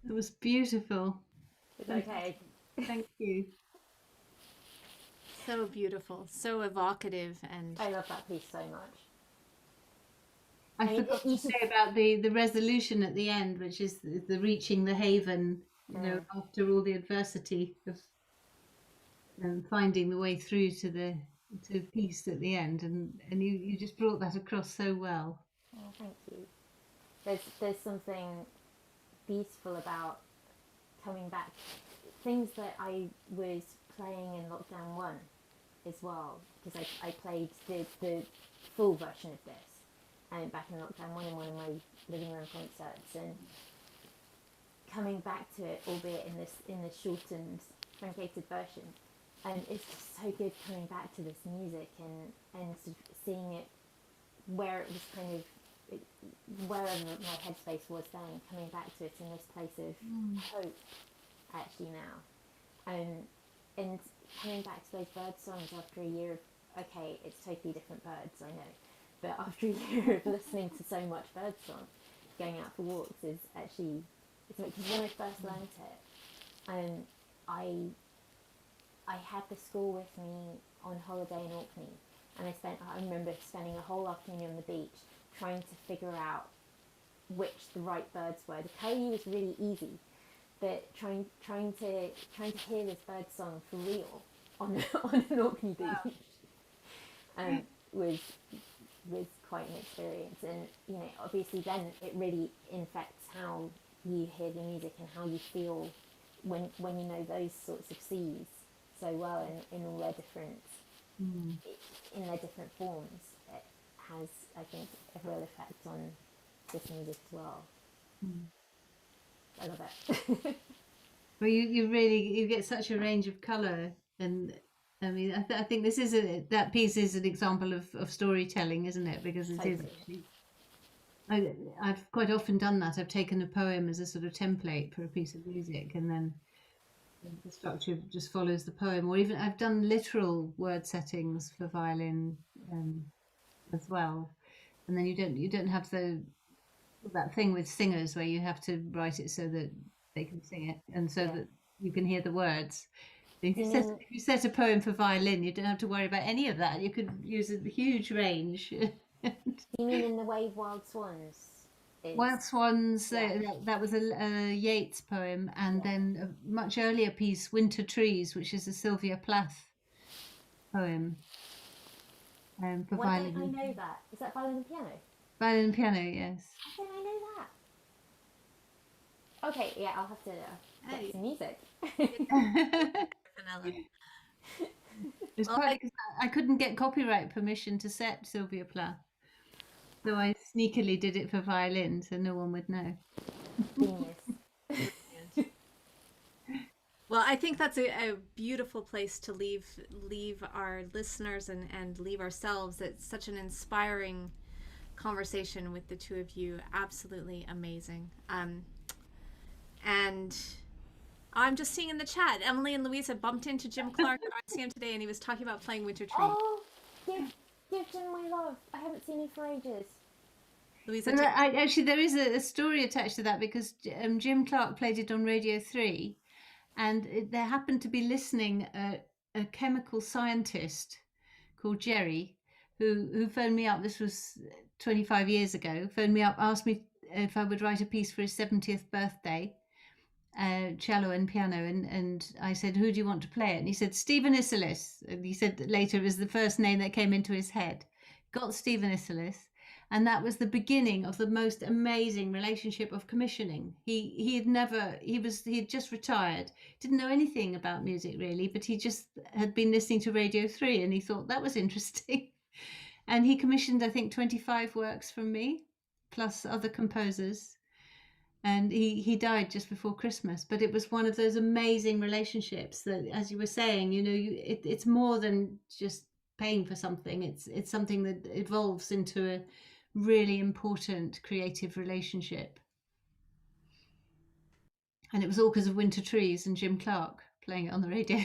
It was beautiful. Okay. Thank you. So beautiful, so evocative, and I love that piece so much. I mean, forgot you to say about the resolution at the end, which is the reaching the haven, after all the adversity of finding the way through to peace at the end, and you just brought that across so well. Oh, thank you. There's something beautiful about coming back. Things that I was playing in lockdown 1 as well, because I played the full version of this back in lockdown 1 in one of my living room concerts, and coming back to it, albeit in this shortened, truncated version, and it's just so good coming back to this music and sort of seeing it where it was kind of wherever my headspace was then, coming back to it in this place of hope actually now, and coming back to those bird songs after a year of, okay, it's totally different birds, I know, but after a year of listening to so much bird song, going out for walks is actually, because when I first learned it, I had the score with me on holiday in Orkney, and I remember spending a whole afternoon on the beach trying to figure out which the right birds were. The curlew was really easy, but trying to hear this bird song for real on an Orkney beach was quite an experience. And obviously then it really infects how you hear the music and how you feel when you know those sorts of seas so well in all their different in their different forms. It has, I think, a real effect on this music as well. I love it. Well, you get such a range of colour, and I mean, I think this is that piece is an example of storytelling, isn't it? Because it is. I've quite often done that. I've taken a poem as a sort of template for a piece of music, and then the structure just follows the poem. Or even I've done literal word settings for violin as well, and then you don't have that thing with singers where you have to write it so that they can sing it and so that you can hear the words. If you set a poem for violin, you don't have to worry about any of that. You could use a huge range. You mean in the way Wild Swans is? Wild Swans, that was a Yeats poem, and then a much earlier piece, Winter Trees, which is a Sylvia Plath poem for Why violin. don't I know that? Is that violin and piano? Violin and piano, yes. How don't I know that? Okay, yeah, I'll have to get some music. Fenella. It's partly because I couldn't get copyright permission to set Sylvia Plath, so I sneakily did it for violin, so no one would know. Genius. Well, I think that's a beautiful place to leave our listeners and leave ourselves. It's such an inspiring conversation with the two of you. Absolutely amazing. And I'm just seeing in the chat, Emily and Louisa bumped into Jim Clark at RCM today, and he was talking about playing Winter Tree. Oh, give Jim my love. I haven't seen him for ages. Louisa, actually, there is a story attached to that, because Jim Clark played it on Radio 3, and there happened to be listening a chemical scientist called Jerry, who phoned me up. This was 25 years ago. Phoned me up, asked me if I would write a piece for his 70th birthday, cello and piano, and I said, who do you want to play it? And he said, Stephen Isserlis. And he said that later it was the first name that came into his head. Got Stephen Isserlis, and that was the beginning of the most amazing relationship of commissioning. He had just retired, didn't know anything about music really, but he just had been listening to Radio 3, and he thought that was interesting. And he commissioned, I think, 25 works from me, plus other composers. And he died just before Christmas. But it was one of those amazing relationships that, as you were saying, it's more than just paying for something. It's something that evolves into a really important creative relationship. And it was all because of Winter Trees and Jim Clark playing it on the radio.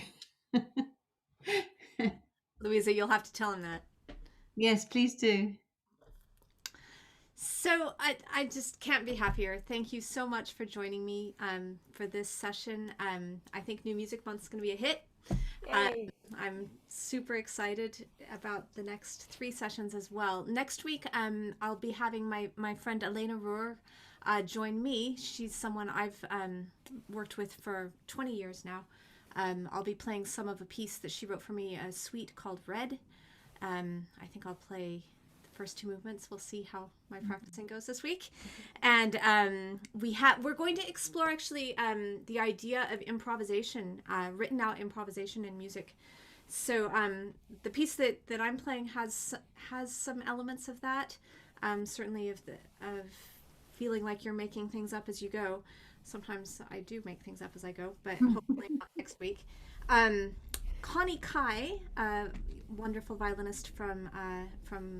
Louisa, you'll have to tell him that. Yes, please do. So I just can't be happier. Thank you so much for joining me for this session. I think New Music Month is going to be a hit. I'm super excited about the next 3 sessions as well. Next week, I'll be having my friend Elena Rohr join me. She's someone I've worked with for 20 years now. I'll be playing some of a piece that she wrote for me, a suite called Red. I think I'll play the first 2 movements. We'll see how my practicing goes this week. And we're going to explore actually the idea of improvisation, written out improvisation in music. So the piece that I'm playing has some elements of that, certainly of feeling like you're making things up as you go. Sometimes I do make things up as I go, but hopefully not next week. Connie Kai, a wonderful violinist from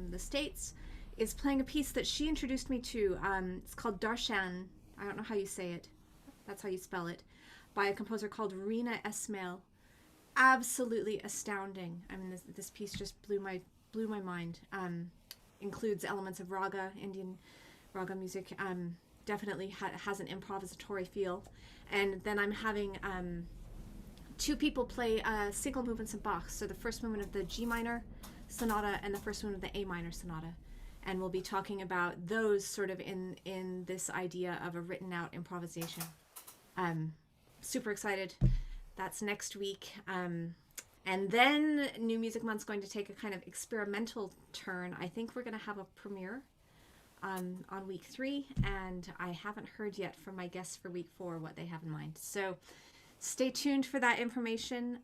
the States, is playing a piece that she introduced me to. It's called Darshan. I don't know how you say it. That's how you spell it. By a composer called Rina Esmail. Absolutely astounding. I mean, this piece just blew my mind. Includes elements of raga, Indian raga music. Definitely has an improvisatory feel. And then I'm having 2 people play single movements of Bach. So the first movement of the G minor sonata and the first movement of the A minor sonata. And we'll be talking about those sort of in this idea of a written out improvisation. Super excited. That's next week. And then New Music Month's going to take a kind of experimental turn. I think we're going to have a premiere on week 3, and I haven't heard yet from my guests for week 4 what they have in mind. So stay tuned for that information.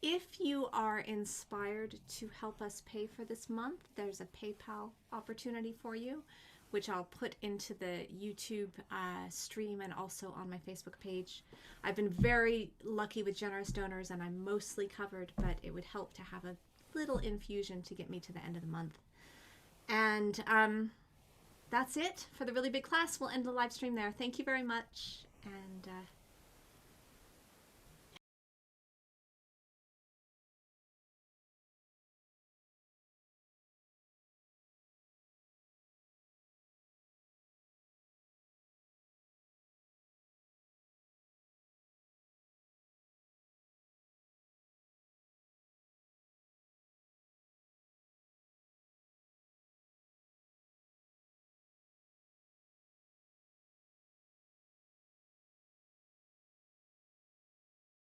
If you are inspired to help us pay for this month, there's a PayPal opportunity for you, which I'll put into the YouTube stream and also on my Facebook page. I've been very lucky with generous donors, and I'm mostly covered, but it would help to have a little infusion to get me to the end of the month. And that's it for the really big class. We'll end the live stream there. Thank you very much, and